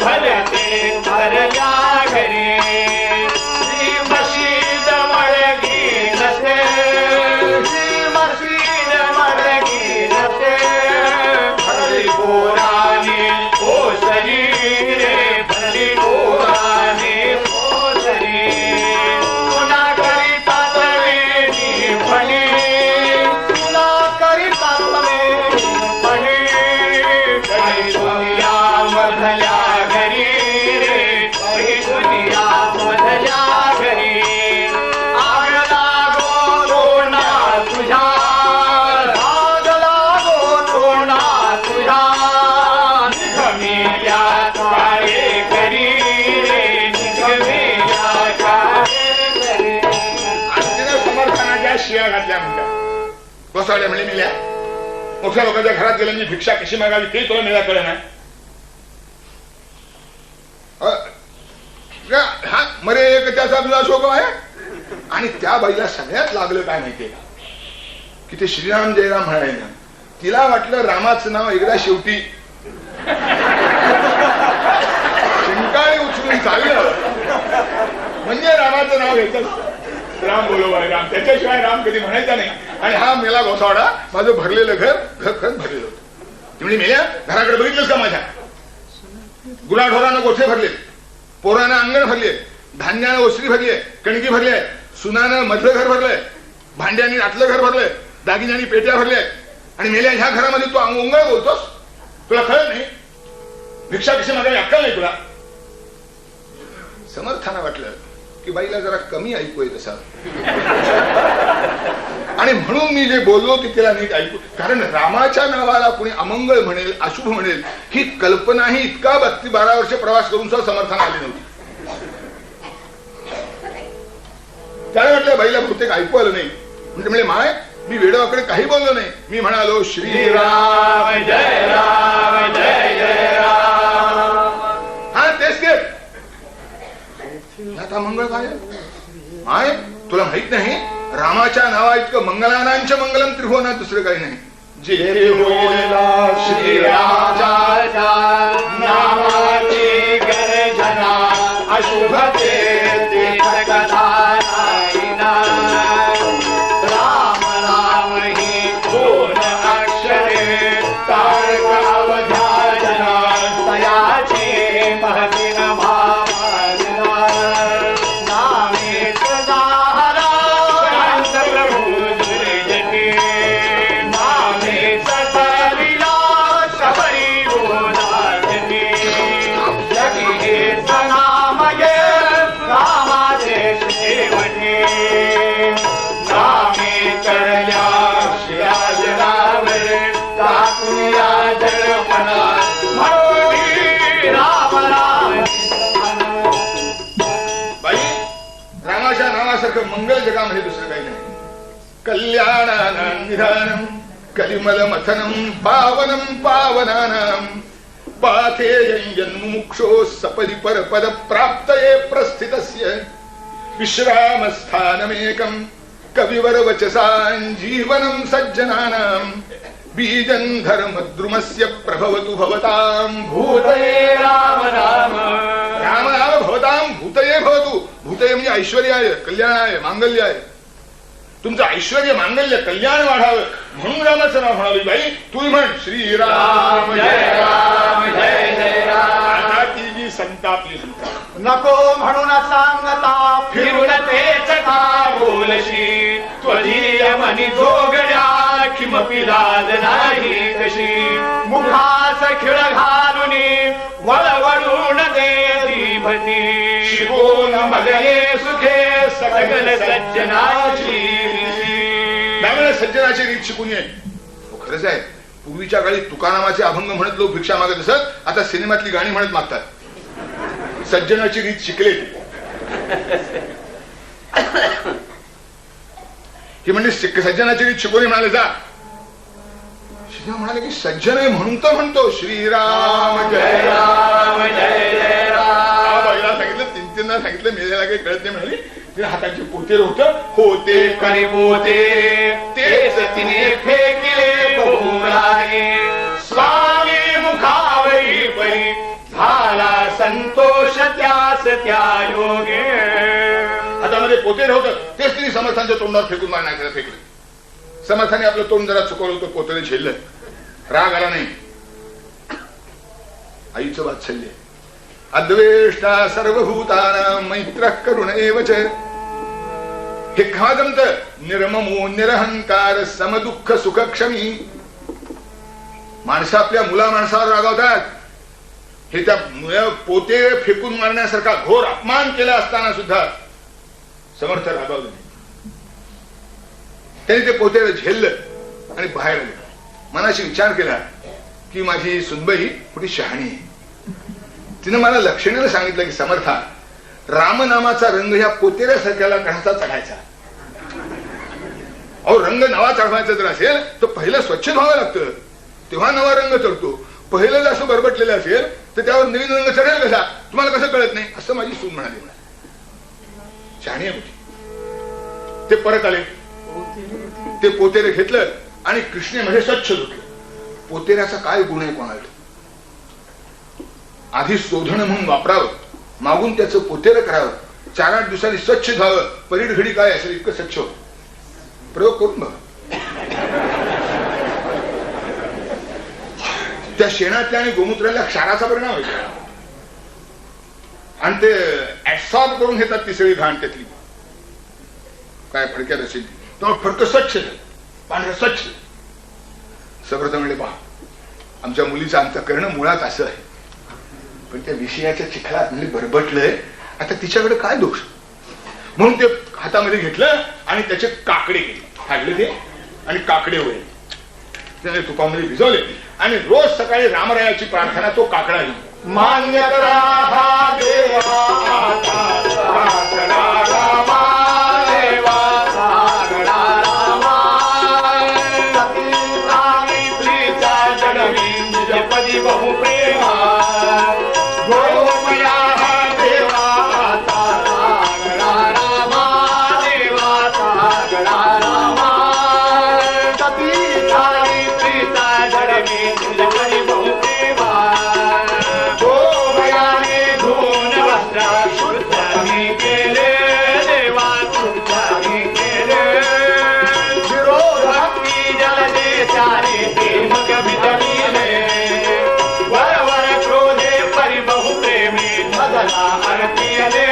भले ते भरल्या घरी. श्री मशीद मळगी नसे, श्री मशीद मळगी नसे, भरली पोराने ओसरी रे, भरली पोराने ओसरी. तुला करिता तवे निफणी, तुला करिता तवे निफणी. काही दुनिया मधल्या घरी रे, काही दुनिया मधल्या घरी. आग लागो तोंडा तुझ्या, आग लागो तोंडा तुझ्या. निघमेल्या काळे करी रे, निघमेल्या काळे करी. आणि तिने समर्थनाच्या शिया घातल्या म्हणतात. कोसळल्या म्हणजे मेल्या. मोठ्या लोकांच्या घरात गेल्या, मी भिक्षा कशी मागावी ते तुला मेला कळलं नाही. हा मरे एक त्याचा तुझा शोक आहे. आणि त्या बाईला सगळ्यात लागलं काय माहितीये का, की ते श्रीराम जयराम म्हणाले ना, तिला वाटलं रामाचं नाव एकदा शेवटी शिंकाळी उचलून चाललं म्हणजे रामाचं नाव घ्यायचं. राम बोलो बाय राम, त्याच्याशिवाय राम कधी म्हणायचा नाही. आणि हा मेला गोसावडा, माझं भरलेलं घर खत भरलेलं होतं. तुम्ही मेल्या घराकडे बघितलंच का माझ्या? गुराढोरानं गोठे भरले, पोरानं अंगण भरले, धान्यानं ओसरी भरली, कणकी भरली आहे, सुनानं मधलं घर भरलंय, भांड्यानी आतलं घर भरलंय, दागिन्यानी पेट्या भरल्या. आणि मेल्या ह्या घरामध्ये तू अंगोंगळ बोलतोस, तुला कळत नाही? भिक्षा कशी मागावी अक्कल नाही तुला? समर्थानं वाटलं की बाईला जरा कमी ऐकू येत असा, आणि म्हणून मी जे बोललो ते तिला नीट ऐकू. कारण रामाच्या नावाला कोणी अमंगळ म्हणेल, अशुभ म्हणेल, ही कल्पनाही इतका 12 वर्ष प्रवास करून सुद्धा समर्थन आली नव्हती. त्याला वाटलं बाईला बहुतेक ऐकू आलं नाही. म्हणजे माय मी वेडवाकडे काही बोललो नाही. मी म्हणालो श्रीराम जय राम जय जय राम. हा तेच ते. आता मंगळ काय माय तुला माहित नाही? रामाच्या नावा इतकं मंगलानांच्या मंगलम त्रिभुवनात दुसरं काही नाही. जे बोलला श्रीरामाच्या नामाची गर्जना, अशुभते कथा नाहीना. राम राम ही दोन अक्षरे, तारकावध्याजना तयाची महतीन भावना. नामे सदाहरा शांत प्रभू दुर्जनी, नामे सतविला शबरी बोधाजनी. जगी हे सनामये रामाचे शेवटी, नामे करल्या शिराज रावळे टाकूया जळपणा. म्हणून राम राम. बाई रामाच्या नावासारखं मंगल जगामध्ये दुसरं काही नाही. कल्याणानं निधानम कलिमल मथनम पावनम पावनानाम पाथेयं जन्मुमुक्षो सपदि परपद प्राप्तये प्रस्थितस्य विश्रामस्थानमेकं कविवर वचसां जीवनं सज्जनानां बीजं धर्मद्रुमस्य प्रभवतु भवतां भूतये राम राम. राम राम भवतां भूतये भवतु. भूतये म्हणजे ऐश्वर्याय, कल्याणाय, मांगल्याय. तुमचं ऐश्वर्य मांगल्य कल्याण वाढावं म्हणून रामाचं नाव म्हणाली. बाई तू म्हण श्रीराम जय राम जय जय राम. आता ती जी संतापली संताप नको म्हणून सांगता फिरून तेच का बोलशी त्वदीय मनी जोगड्या किमपि लाज नाही कशी मुखास खिळ घालून वळवळून दे भती शिकून मगले सुखे सकल सज्जनाची त्यामुळे सज्जनाची रीत शिकून ये. खरंच आहे पूर्वीच्या काळी तुकारामाचे अभंग म्हणत लोक भिक्षा मागत असत. आता सिनेमातली गाणी म्हणत मागतात. सज्जनाची रीत शिकले ही म्हणजे सज्जनाची रीत शिकवणे म्हणाले जा. श्रीराम म्हणाले की सज्जन आहे म्हणून तर म्हणतो श्रीराम जय राम जय जय राम. सांगितलं तीन तीनदा सांगितलं मेलेला काही कळत नाही म्हणाली. तिने हाताचे पोते होते करी पोते तेच तिने फेकले बहुराये स्वामी मुखावरी परी झाला संतोष त्यास त्या योगे. हातामध्ये पोते होतं तेच तिने समर्थांच्या तोंडावर फेकून मारण्याकडे फेकले. समर्थाने आपलं तोंड जरा चुकवलं होतं पोतेने झेललं. राग आला नाही. आईचं वात्सल्य अद्वेष्टा सर्वभूतानां मैत्र करुण एवच. हे का जमत निर्ममो निरहंकार समदुःख सुखक्षमी. माणसं आपल्या मुला माणसावर रागावतात. हे त्या पोते फेकून मारण्यासारखा घोर अपमान केला असताना सुद्धा समर्थ रागावले नाही. त्यांनी ते पोते झेललं आणि बाहेर आले. मनाशी विचार केला की माझी सुनबाई कुठे शहाणी आहे. तिने मला लक्षणेनं सांगितलं की समर्था रामनामाचा रंग ह्या पोतेऱ्यासारख्याला कशाचा चढायचा. अहो रंग नवा चढवायचा जर असेल तर पहिलं स्वच्छ धुवावं लागतं तेव्हा नवा रंग चढतो. पहिलं जर असं बरबटलेलं असेल तर त्यावर नवीन रंग चढेल कसा तुम्हाला कसं कळत नाही असं माझी सून म्हणाली. शहाणी आहे कुठे. ते परत आले. ते पोतेरे घेतलं आणि कृष्णेमध्ये स्वच्छ धुतलं. पोतेऱ्याचा काय गुण आहे कोणाला आधी शोधणं म्हणून वापरावं मागून त्याचं पोतेरं करावं 4-8 दिवसांनी स्वच्छ धावं. परीड घडी काय असेल इतकं स्वच्छ होतं. प्रयोग करून बघा. त्या शेणातल्या आणि गोमूत्राला क्षाराचा परिणाम होतो आणि ते ऍब्सॉर्ब करून घेतात ती सगळी घाण त्यातली काय फडक्यात असेल तेव्हा फडकं स्वच्छ पांढरं स्वच्छ. समर्थ म्हणले पहा आमच्या मुलीचं अंतःकरण मुळात असं आहे पण त्या विषयाच्या चिखलात म्हणजे बरबटलंय. आता तिच्याकडे काय दोष म्हणून ते हातामध्ये घेतलं आणि त्याचे काकडे केले. फाडले ते आणि काकडे होईल त्याने तुपामध्ये भिजवले आणि रोज सकाळी रामरायाची प्रार्थना तो काकडा घेऊन मान्य करा हा देवा बहु प्रेमा गोमया देवा सागरा रामा देवा सागरा रामा सती सावित्रीचा जडवी तुझ्याकडे बहु प्रेमा गोमयाने धुवून वस्त्र शुद्धाने केले देवा शुद्धाने केले विरोधात्मी जलदेशाने ते मग विदविले धदला आरतीयले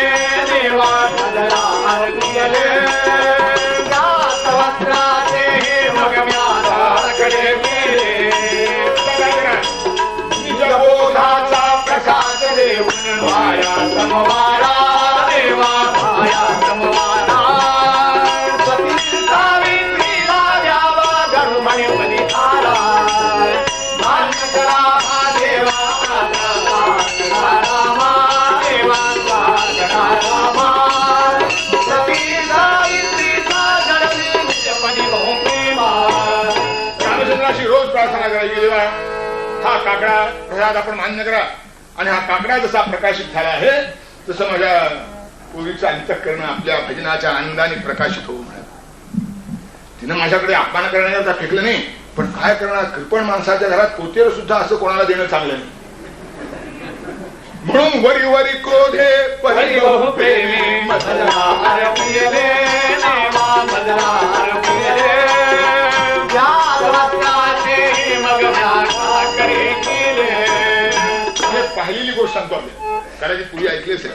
देवा धदला आरतीयले जात वस्त्राचे हे मगम्याकडे गेले निजबोधाचा प्रसाद देऊन माया समवारा देवा माया समवारा सती सावित्रीला द्यावा धर्मणे परिहारा मान्य करा हा देवा रामचंद्राशी रोज प्रार्थना करायची देवा हा काकडा प्रसाद आपण मान्य करा आणि हा काकडा जसा प्रकाशित झाला आहे तसं माझ्या पूर्वीचं अंतःकरण आपल्या भजनाच्या आनंदाने प्रकाशित होऊ म्हणा. तिनं माझ्याकडे अपमान करण्याचा फेकलं नाही पण काय करणार कृपण माणसाच्या घरात पोतेर सुद्धा असं कोणाला देणं चांगलं नाही. म्हणून वरी वरी क्रोधे परी बहु प्रेमी मधला आरतीयले देवा मधला पाहिलेली गोष्ट सांगतो आपल्याला, कदाचित पूर्वी ऐकली असेल.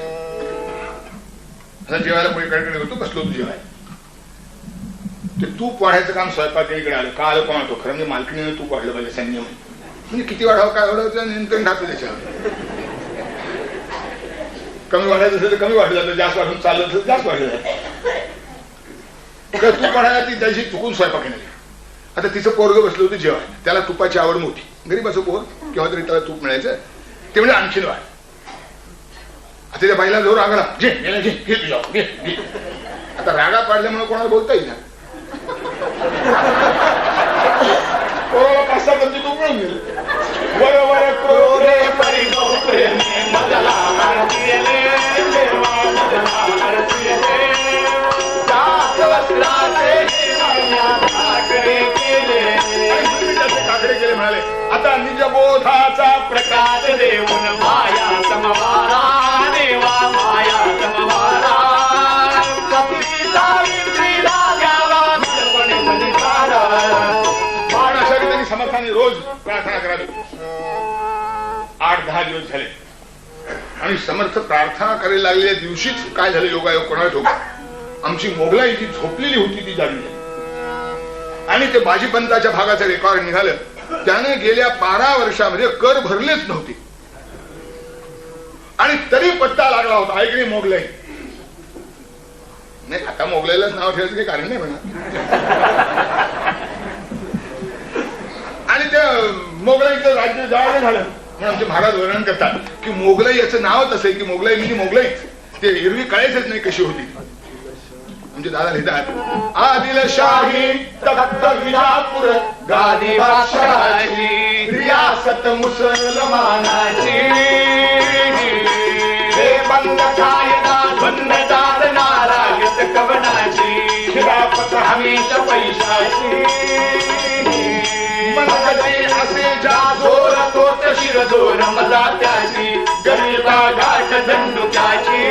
आता जेवायला मुलीकडे होतो, बसलो होतो जेवायला. ते तूप वाढायचं काम स्वयंपाकीकडे आलं. का आलं कोण होतो? खरं म्हणजे मालकीने तूप वाढलं पाहिजे संयम. म्हणजे किती वाढावं काय वाढावं नियंत्रण टाकलं त्याच्यावर. कमी वाढायचं असेल तर कमी वाढलं जातं, जास्त वाढून चाललं असेल जास्त वाढलं जातं. तूप वाढायला ती त्याची चुकून स्वयंपाकीने. आता तिचं पोरगं बसलं होतं जेवायला, त्याला तुपाची आवड मोठी. गरीबाचं पोर केव्हा तरी त्याला तूप मिळायचं. ते म्हणजे आणखीन वाढ. आता त्या बाईला जोर रागला, घे तुझ्या घे. आता रागा पाडल्यामुळे कोणाला बोलता येईल ना. कोणाला 5-6 गंजी तूप मिळून गेलं. बरोबर क्रोधे परिगौप्रेमे मदला हरतिले देवा मदला हरतिले जात वस्त्राचे काकडे केले म्हणाले. आता निज बोधाचा प्रकाश देऊन माया समवारा देवा माया समवारा त्यांनी समर्थाने रोज प्रार्थना करावी. 8-10 दिवस झाले आणि समर्थ प्रार्थना करायला लागलेल्या दिवशीच काय झालं योगायोग कोणाला ठोक. आमची मोगलाई जी झोपलेली होती ती जागी झाली आणि ते बाजीपंताच्या भागाचं रेकॉर्ड निघालं. त्याने गेल्या 12 वर्षामध्ये कर भरलेच नव्हते आणि तरी पत्ता लागला होता. ऐकली मोगलाई नाही. आता मोगलाईलाच नाव ठेवायचं काही कारण नाही म्हणा. आणि त्या मोगलाईचं राज्य जाळं झालं म्हणून आमचे महाराज वर्णन करतात की मोगलाई याचं नावच असं आहे की मोगलाई म्हणजे मोगलाईच. ते एरवी कळायचंच नाही कशी होती. म्हणजे दादा लिहितात आदिलशाही तख्त विजापूर गादी बादशाहाची रियासत मुसलमानाची हे बंद कायदा बंद दादनारा युद्ध कवनाची खिलाफत हमेशा पैशाची मनगती असे जा जोर तोच शिरजोर मजा त्याची गरिबा गाठ दंडुक्याची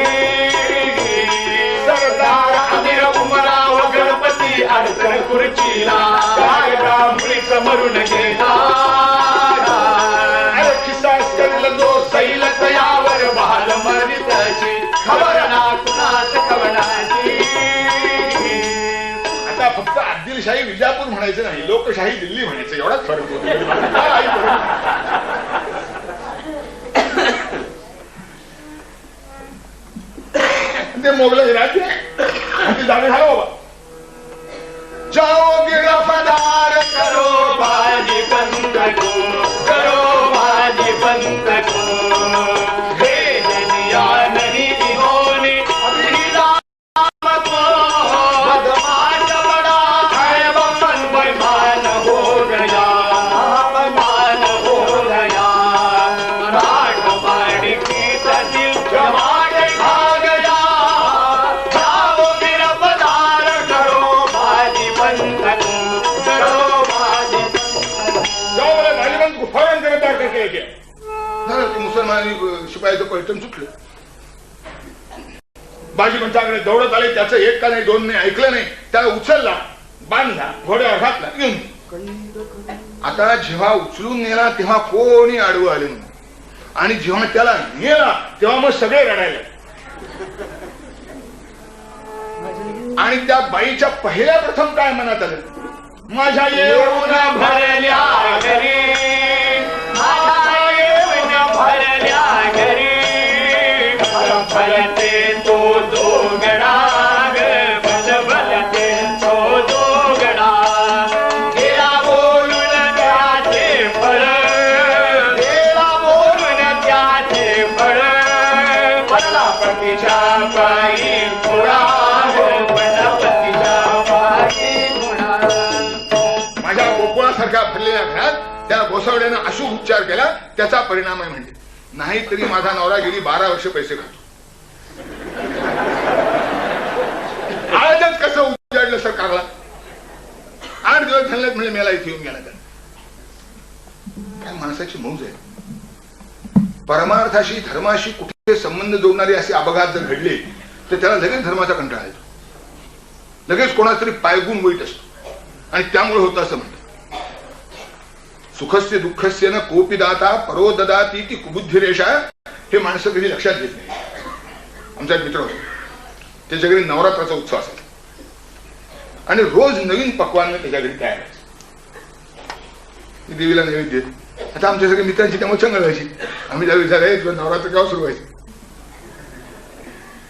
सरदार अमीर उमराव गणपती अडचण खुर्चीला कायदा मुळीच मरून गेला खिसास करल जो सैल तयावर बहाल मरिताची खबर ना कुणाच कवनाची. आता फक्त आदिलशाही विजापूर म्हणायचं नाही, लोकशाही दिल्ली म्हणायचं एवढाच फरक होतो. ते मोगलाई राज्य ते जागे झालं बाबा. जाओ गिरफ्तार करो बाजी बंद करो बाजी बंद हे दुनिया नहीं इन्होंने बदमाश बड़ा है बपन बेमान हो गया बेमान हो गया राठवाड़ी की दिल जमाने मुसलमानी शिपायाचं पैठण सुटलं. बाजीपंताकडे दौडत आले. त्याचं एक का नाही 2 नाही ऐकलं नाही. त्याला उचलला, बांधला, घोड्यावर घातला, घेऊन. आता जेव्हा उचलून नेला तेव्हा कोणी आडवं आले नाही आणि जेव्हा त्याला नेला तेव्हा मग सगळे रडायला. आणि त्या बाईच्या पहिल्या प्रथम काय मनात आलं, माझ्या येऊन भरल्या घरी भरल्या घरी भलते तो दोगडा भल भलते तो दोगडा गेला बोलून त्याचे फळ गेला बोलून त्याचे फळ पडला पतीच्या पायी घोडा पडला पतीच्या पायी घोडा. माझ्या गोकुळासारख्या भरलेल्या घरात त्या गोसावड्यानं अशुभ उपचार केला, त्याचा परिणाम आहे. म्हणजे नाही तरी माझा नवरा गेली 12 वर्ष पैसे खातो. आजच कसं उजाडलं सरकारला. 8 दिवस झाले म्हणजे मेला इथे येऊन गेला. काय माणसाची मौज आहे. परमार्थाशी धर्माशी कुठे संबंध जोडणारे असे अपघात जर घडले तर त्याला लगेच धर्माचा कंटाळा येतो. लगेच कोणाच तरी पायगुण वाईट असतो आणि त्यामुळे होतं असं म्हणतात. सुखस्य दुःखस्य न कोपी दाता परो ददाती ती कुबुद्धिरेषा हे माणसं कधी लक्षात घेत नाही. आमचा एक मित्र होता, त्याच्या घरी नवरात्राचा उत्सव असायचा आणि रोज नवीन पक्वान त्याच्या घरी तयार व्हायचं. देवीला नैवेद्य. आता आमच्या सगळ्या मित्रांची त्यामुळे चंगळ व्हायची. आम्ही त्याला विचारायचं नवरात्र केव्हा सुरू व्हायचं.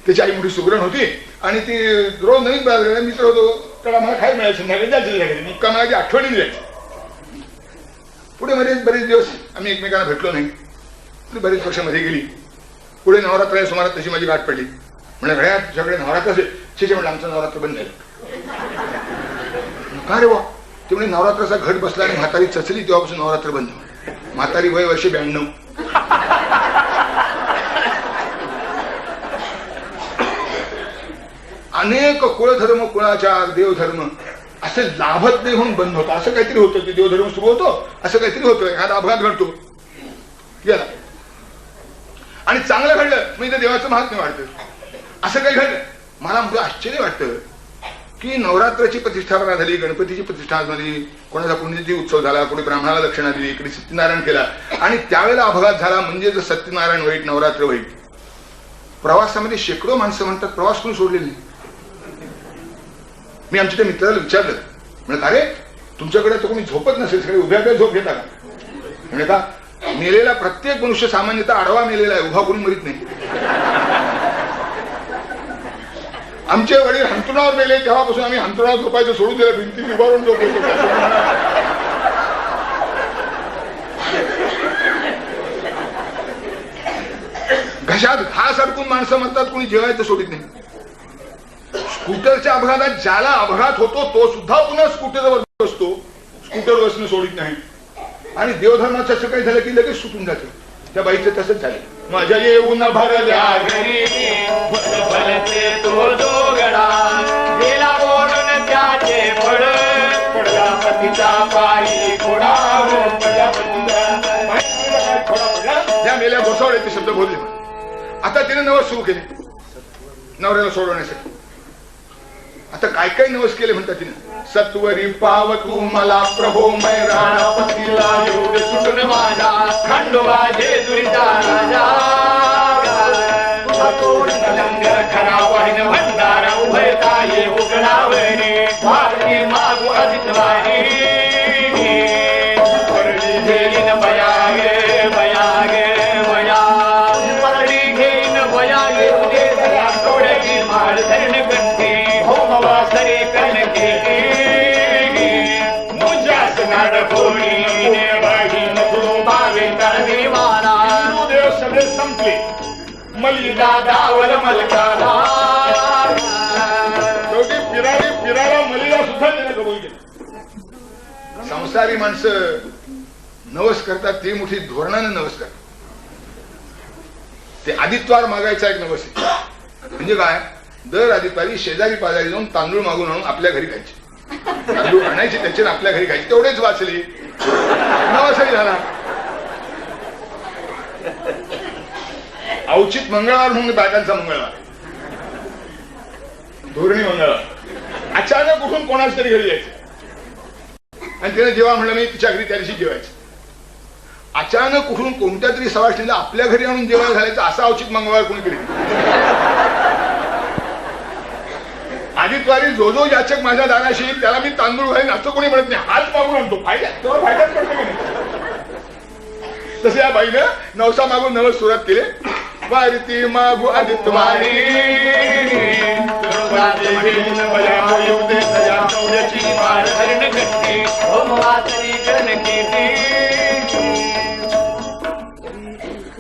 त्याची आई मोठी सुगरण होती आणि ती रोज नवीन पदार्थ मित्र होतो, त्याला मला खायला मिळायचं संध्याकाळी जायचं मुक्का मला आठवणीने जायचं. पुढे बरेच दिवस आम्ही एकमेकांना भेटलो नाही. बरेच वर्षामध्ये गेली. पुढे नवरात्र सुमारात तशी माझी गाठ पडली. म्हणजे घड्या तुझ्याकडे नवरात्र असेल शिचे म्हणलं आमचं नवरात्र बंद झालं. का रे वा? ते म्हणजे नवरात्राचा घट बसला आणि म्हातारी चचली तेव्हापासून नवरात्र बंद. म्हातारी वय वर्ष 92. अनेक कुळधर्म कुळाचार देवधर्म असे लाभत नाही म्हणून बंद होतं. असं काहीतरी होतं ते देवधर्म सुरू होतो, असं काहीतरी होतं. एखादा अपघात घडतो गेला आणि चांगलं घडलं म्हणजे देवाचं महात्म्य वाढतं. असं काही घडलं मला म्हणजे आश्चर्य वाटतं की नवरात्राची प्रतिष्ठापना झाली, गणपतीची प्रतिष्ठा झाली, कोणाचा पुण्यतिथी उत्सव झाला, कोणी ब्राह्मणाला दक्षिणा दिली, इकडे सत्यनारायण केला आणि त्यावेळेला अपघात झाला म्हणजे जर सत्यनारायण वाईट नवरात्र वाईट. प्रवासामध्ये शेकडो माणसं म्हणतात प्रवास कोणी सोडलेली नाही. मी आमच्या त्या मित्राला विचारलं, म्हणत अरे तुमच्याकडे तर कोणी झोपत नसेल, सगळे उभ्या उभ्या झोप घेता का? म्हणजे का मेलेला प्रत्येक मनुष्य सामान्यतः आडवा मेलेला आहे, उभा कोणी मरीत नाही. आमचे वडील हंतरुणावर मेले तेव्हापासून आम्ही हंतरुणावर झोपायचं सोडून दिलं, भिंती उभारून झोपायचं. घशात घास अडकून माणसं म्हणतात कोणी जेवायचं सोडित नाही. स्कूटरच्या अपघातात ज्याला अपघात होतो तो सुद्धा पुन्हा स्कूटरवर बसतो, स्कूटर बसणं सोडित नाही. आणि देवधर्माचं असं काही झालं की लगेच सुटून जातं. त्या बाईचं तसंच झालं. माझ्या येऊन भरल्या घरी भलते तो जोगडा गेला ओढून त्याचे फळ प्रजापतीचा पायी घोडा त्या मेल्या घोसावळ्याचे शब्द बोलले. आता तिने नवस सुरू केले नवऱ्याला सोडवण्यासाठी. आता काय काय नवस केले म्हणतात तिने. सत्वरी पाव तू मला प्रभो मैराणापतीला येऊ दे सुटून माझा खंडोबा जेजुरीचा राजा खरा वाहिन भंडारा उभयता ये उघडावणे भारती मागू अधिकवाणी घेईन बयागे बयागे बया परडी घेईन बयागे उदे थोड्याची माळ धरण गंठी होमवा सरे कणके मुजास नाड कोणी बहीण तू भावे देवाना देव सगळे संपले. मलिदा दावल मलकाला फिरायला मलिदा सुद्धा त्याने कबूल केलं. संसारी माणसं नवस करतात ते मोठी धोरणानं नवस करतात. ते आदित्वार मागायचा एक नवस आहे. म्हणजे काय, दर आदित्वारी शेजारी पाजारी जाऊन तांदूळ मागून आणून आपल्या घरी खायचे. तांदूळ आणायचे त्याचे आपल्या घरी खायचे. तेवढेच वाचले नवसही झाला. औचित मंगळवार म्हणून बायकांचा मंगळवार, धोरणी मंगळवार. अचानक उठून कोणाच तरी घरी यायचं आणि तिने जेव्हा म्हणलं मी तिच्या घरी त्या दिवशी जेवायचं. अचानक उठून कोणत्या तरी सवाष्णीला आपल्या घरी आणून जेवण घालायचं असा औचित मंगळवार कोणीतरी. आदित्वारी जो जो याचक माझ्या दाराशी येईल त्याला मी तांदूळ घालीन असं कोणी म्हणत नाही. हात मागून आणतो. फायद्यात फायद्यात पडतो की नाही. तसे या बाईनं नवसा मागून नवस सुरुवात केले. वारती मागू आदित्यवारी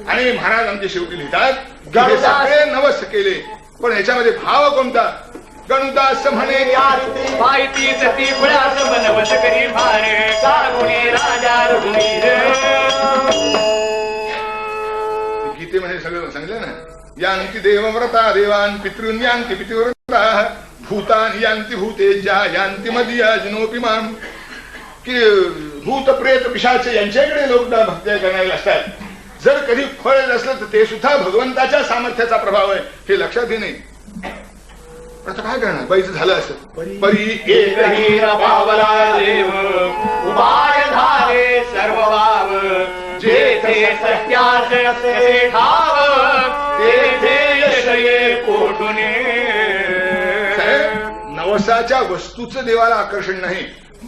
आणि महाराज आमचे शेवटी लिहितात सगळे नवस केले पण ह्याच्यामध्ये भाव कोणता. गणुदास म्हणे माहिती सती फुलास बनवत करी भारे कागुणे राजा रघुवीर. गीतेमध्ये सगळं सांगितलं ना. यांती देवव्रता देवान पितृन यांती पितृव्रता भूतान यांती भूतेजा यांती मदिया जिनोपी माम. की भूत प्रेत पिशाच यांच्याकडे लोक भक्ती करणारे असतात. जर कधी फळ असलं तर ते सुद्धा भगवंताच्या सामर्थ्याचा प्रभाव आहे हे लक्षात येणे. आता काय करणार बाईचं झालं असं. परी एकही न पावला देव उपाय धारे सर्व सत्यास कसे ठाव तेथे यश ये कोठुने. नवसाच्या वस्तूचं देवाला आकर्षण नाही,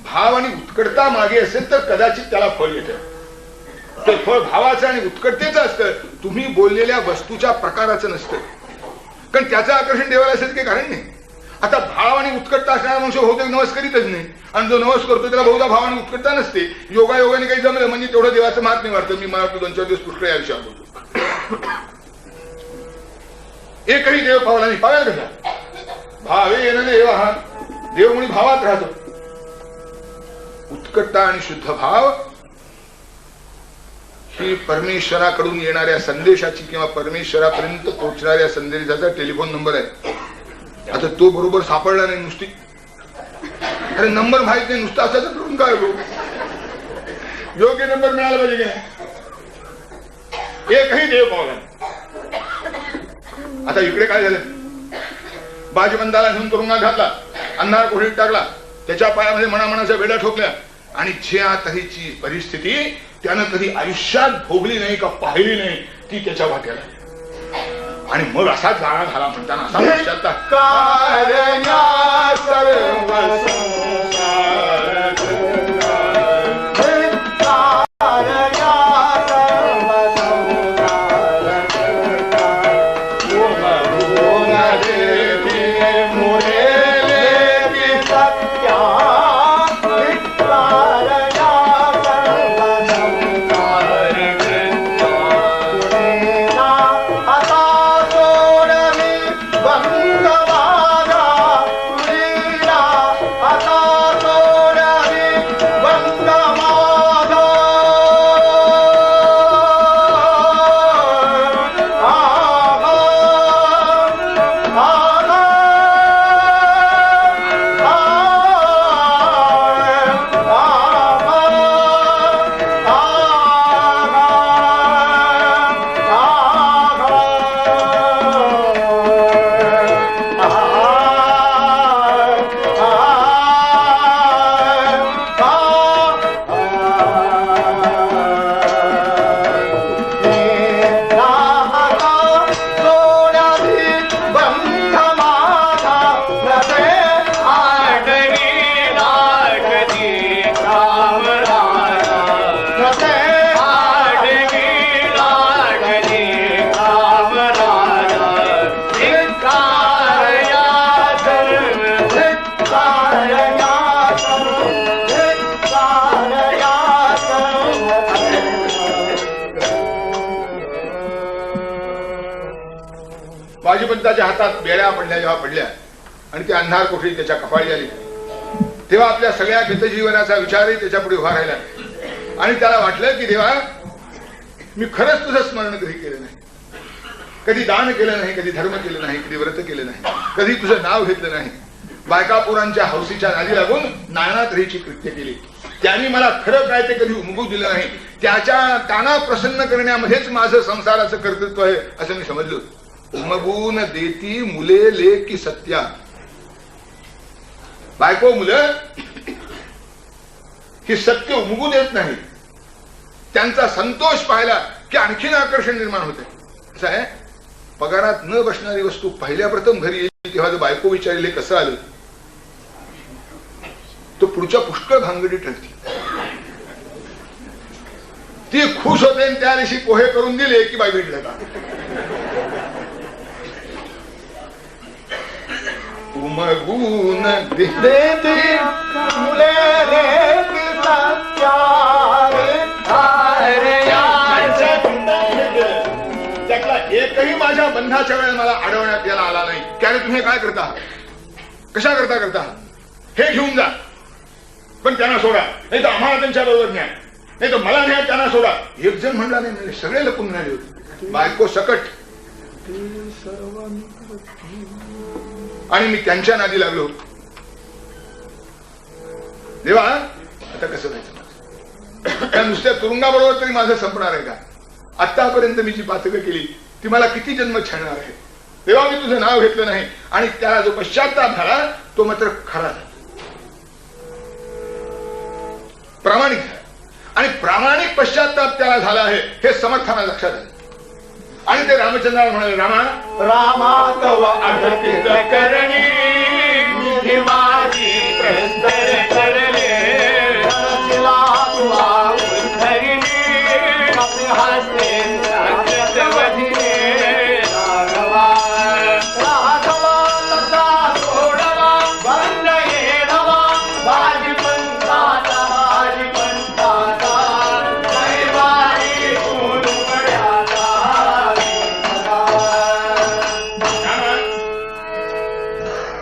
भाव आणि उत्कटता मागे असेल तर कदाचित त्याला फळ येतं. तर फळ भावाचं आणि उत्कटतेचं असतं, तुम्ही बोललेल्या वस्तूच्या प्रकाराचं नसतं. कारण त्याचं आकर्षण देवाला असेल काही कारण नाही. आता भाव आणि उत्कटता असणारा मनुष्य बहुतेक नवस करीतच नाही, आणि जो नवस करतो त्याला बहुधा भाव आणि उत्कटता नसते. योगायोगाने काही जमलं म्हणजे तेवढं देवाचं महात्म्य वाटतं. मी मला 2-4 दिवस पुष्कळ या विषयावर बोलतो. एकही देव पावला नाही. पावेल कसा? भावे येणं देव हा देव मुळी भावात राहतो. उत्कटता आणि शुद्ध भाव ही परमेश्वराकडून येणाऱ्या संदेशाची किंवा परमेश्वरापर्यंत पोहोचणाऱ्या संदेशाचा टेलिफोन नंबर आहे. आता तो बरोबर सापडला नाही नुसती, अरे नंबर माहित नाही, नुसता असा तर करून काय हो, योग्य नंबर मिळाला पाहिजे की नाही. एकही देव पावला. आता इकडे काय झालं, बाजबंदाला घेऊन तुरुंगात घातला, अंधार कोठडीत टाकला, त्याच्या पायामध्ये मनामनाच्या वेड्या ठोकल्या, आणि ज्या तऱ्हेची परिस्थिती त्यानं कधी आयुष्यात भोगली नाही का पाहिली नाही ती त्याच्या वाट्याला. आणि मग असाच जाळा झाला म्हणताना असा लक्षात बाजीपंताच्या हातात बेड्या पडल्या जेव्हा पडल्या आणि ती अंधार कोठडी त्याच्या कपाळी आली, तेव्हा आपल्या सगळ्या गतजीवनाचा विचारही त्याच्या पुढे उभा राहिला. आणि त्याला वाटलं की देवा, मी खरंच तुझं स्मरण कधी केलं नाही, कधी दान केलं नाही, कधी धर्म केलं नाही, कधी व्रत केलं नाही, कधी तुझं नाव घेतलं नाही. बायकापुरांच्या हौसीच्या नादी लागून नाना तऱ्हेची कृत्य केली. त्यांनी मला खरं काय ते कधी उमगू दिलं नाही. त्यांना प्रसन्न करण्यामध्येच माझं संसाराचं कर्तृत्व आहे असं मी समजलो. उमगून देती मुले लेकी सत्या. बायको मुलं ही सत्य उमगू देत नाही, त्यांचा संतोष पाहिला की आणखीन आकर्षण निर्माण होते. असं आहे, पगारात न बसणारी वस्तू पहिल्या प्रथम घरी येईल तेव्हा बायको विचारले कसं आलं, तो पुढच्या पुष्कळ भांगडी ठरते. ती खुश होते आणि त्या दिवशी पोहे करून दिले की बाई भेटले का. उमगून देती मुले लेकी सत्या. त्यातला एकही माझ्या बंधाच्या वेळेला मला अडवण्यात याला आला नाही. त्याने तुम्ही काय करता, कशा करता हे घेऊन जा पण त्यांना सोडा, नाही तर आम्हाला त्यांच्या बरोबर न्या, नाही तर मला न्या, त्यांना सोडा. एक जण म्हणला नाही, सगळे लपून मिळाले होते. बायको सकट. आणि मी त्यांच्या नादी लागलो. देवा, आता कसं जायचं? त्या नुसत्या तुरुंगाबरोबर तरी माझं संपणार आहे का? आतापर्यंत मी जी पातकं केली ती मला किती जन्म छळणार आहे. तेव्हा मी तुझं नाव घेतलं नाही आणि त्याला जो पश्चाताप झाला तो मात्र खरा झाला, प्रामाणिक झाला. आणि प्रामाणिक पश्चाताप त्याला झाला आहे हे समर्थांना लक्षात आले. आणि ते रामचंद्राला म्हणाले, रामा रामा तव अगतिक करणी निधी माझी प्रस्तर करले रचिला तुला उद्धरिणी कपि हस्ते साक्षवधिने राघवा राघवा तसा सोडवा बंद येणवा भाजीपंताचा दैवारी उलगड्याचा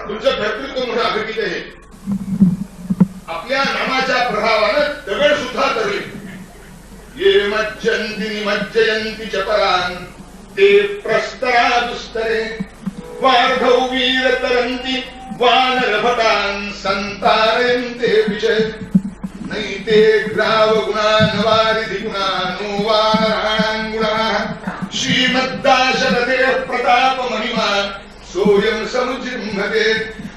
तुमचं कर्तृत्व मोठं अघटित आहे. आपल्या नामाच्या प्रभावानं दगड सुद्धा तरले. ये मज्जन्ति निमज्जयन्ति च परान् ते प्रस्तरा दुस्तरे वार्धौ वीर तरन्ति वानरभटान् संतारयन्ते विषय नैते ग्राव गुणान् वारिधि गुणानो वानराणां श्रीमद्दाशरथे प्रताप महिमा सोयम समुजृंभते.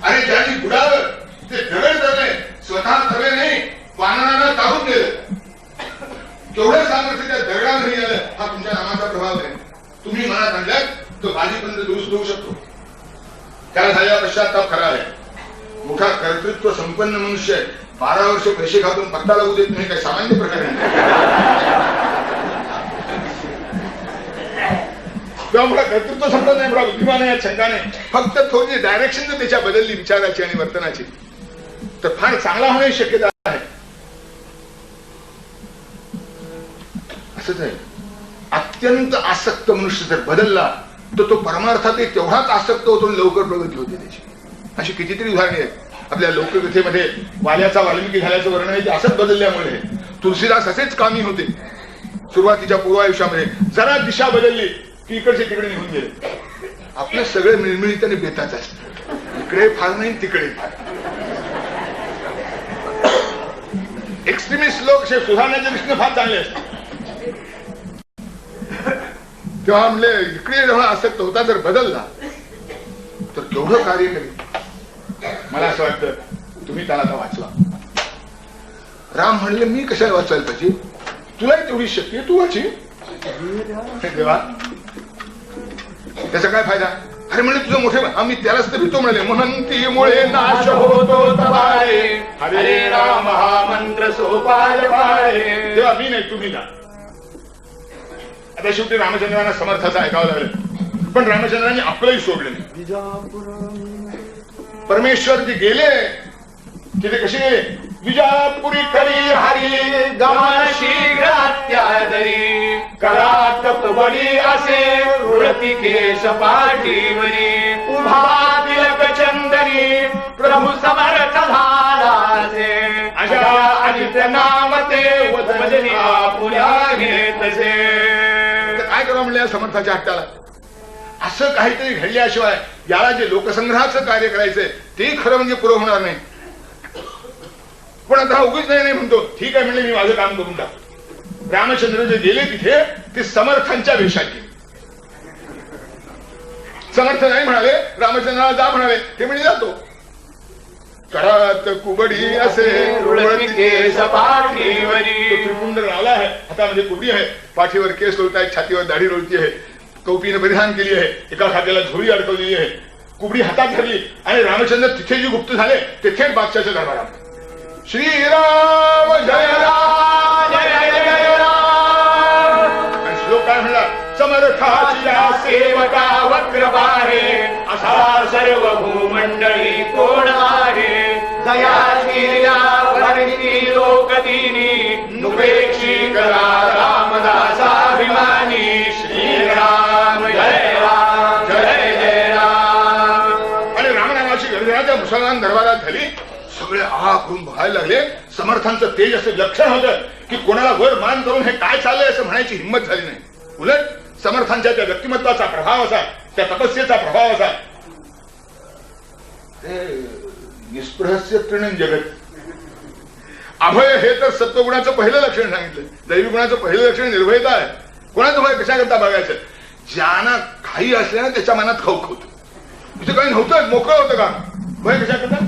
अरे ज्यांनी बुडावं ते दगड धरले, स्वतः धरले नाही, वानरांना काढून गेलं. केवढं सामर्थ्य त्या दगडावर नाही आलं. हा तुमच्या नामाचा प्रभाव आहे. तुम्ही मनात आणल्यात तो बाजीपर्यंत दुरुस्त होऊ शकतो. त्याला झालेला पश्चाताप खरा आहे. मोठा कर्तृत्व संपन्न मनुष्य आहे. 12 वर्ष पैसे खातून पत्ता लागू देत नाही, काही सामान्य प्रकार नाही. तेव्हा मोठा कर्तृत्व संपन्न नाही, मोठा बुद्धिमान आहे, शंका नाही. फक्त थोडी डायरेक्शन जर त्याच्या बदलली विचाराची आणि वर्तनाची तर फार चांगला होण्याची शक्यता आहे. असंच आहे. अत्यंत आसक्त मनुष्य जर बदलला तर तो परमार्थात तेवढाच आसक्त होतो आणि लवकर प्रगती होते त्याची. अशी कितीतरी उदाहरणे आहेत आपल्या लोककथेमध्ये. वाल्याचा वाल्मिकी झाल्याचं वर्णन आहे. ते असंच बदलल्यामुळे तुलसीदास असेच कामी होते. सुरुवातीच्या पूर्वायुष्यामध्ये जरा दिशा बदलली की इकडचे तिकडे निघून गेले. आपलं सगळं मिळमिळीत आणि बेताच असतं. इकडे फार नाही, तिकडे फार. एक्स्ट्रीमिस्ट लोक सुधारण्याच्या दृष्टीने फार चांगले असतात. तेव्हा म्हणले इकडे जेव्हा आसक्त होता जर बदलला तर केवढं कार्य करेल. मला असं वाटतं तुम्ही त्याला आता वाचला. राम म्हणले मी कशाला वाचायला पाहिजे, तुलाही तेवढी शक्ती आहे, तू वाची. देवा त्याचा काय फायदा. अरे म्हणले तुझं मोठे आम्ही त्यालाच तर भीतो म्हणाले. म्हणती मुळे नाश होतो तवाळे हरे राम हा मंत्र सोपाल पाळे. तेव्हा मी नाही तुम्ही ना. आता शेवटी रामचंद्रांना समर्थाचं ऐकावं लागलं. पण रामचंद्रांनी आपलंही सोडलं नाही. परमेश्वर जे गेले तिथे कसे गेले. विजापुरी करी हरी गमन शीघ्र अत्यादरी करात बडी असे रुळती केश पाठीवरी उभा तिलक चंदनी प्रभू समर्थ झालासे अशा अजित नाम ते वदनी आपुल्या घेतसे. काय करावं म्हणले या समर्थाच्या हट्टाला. असं काहीतरी घडल्याशिवाय याला जे लोकसंग्रहाचं कार्य करायचंय ते खरं म्हणजे पुरं होणार नाही. पण आता हा उगीच नाही म्हणतो. ठीक आहे म्हणले मी माझं काम करून टाक. रामचंद्र जे गेले तिथे ते समर्थांच्या वेशात गेले. समर्थ नाही म्हणाले, रामचंद्राला जा म्हणाले, ते म्हणजे जातो. करात कुबडी असे रुळती केश पाठीवरी. त्रिपुंड लावला आहे, हातामध्ये कुबडी आहे, पाठीवर केस लोळत आहेत, छातीवर दाढी लोळती आहे, कौपीने परिधान केली आहे, एका खात्याला झोळी अडकवलेली आहे, कुबडी हातात धरली आणि रामचंद्र तिथे जे गुप्त झाले तेथे बादशाच्या दरबारात. श्रीराम जय राम जय जय राम. आणि श्लोक काय म्हणला. समर्थाची या सेवका वक्र बाहे असा सर्व भूमंडळी कोण आहे. दयाशीला वर्णी लोकदिनी नुपेक्षी करा रामदासाभिमानी. श्रीराम जय राम जय जय राम. आणि रामनामाची गर्जना त्या मुसलमान दरबारात झाली. सगळे आ करून बघायला लागले. समर्थांचं तेज असं लक्षण होतं की कोणाला वर मान करून हे काय चाललंय असं म्हणायची हिंमत झाली नाही. उलट समर्थांच्या त्या व्यक्तिमत्वाचा प्रभाव असा, त्या तपस्येचा प्रभाव असा. निस्पृहस्य तृणं जगत. अभय हे तर सत्वगुणाचं पहिलं लक्षण सांगितलं. दैवी गुणाचं पहिलं लक्षण निर्भयता आहे. कोणाचं भय कशा करता बघायचं. ज्यांना काही असल्यानं त्याच्या मनात खौख होतं. तिथे काही नव्हतं, मोकळं होतं का. भय कशा करता.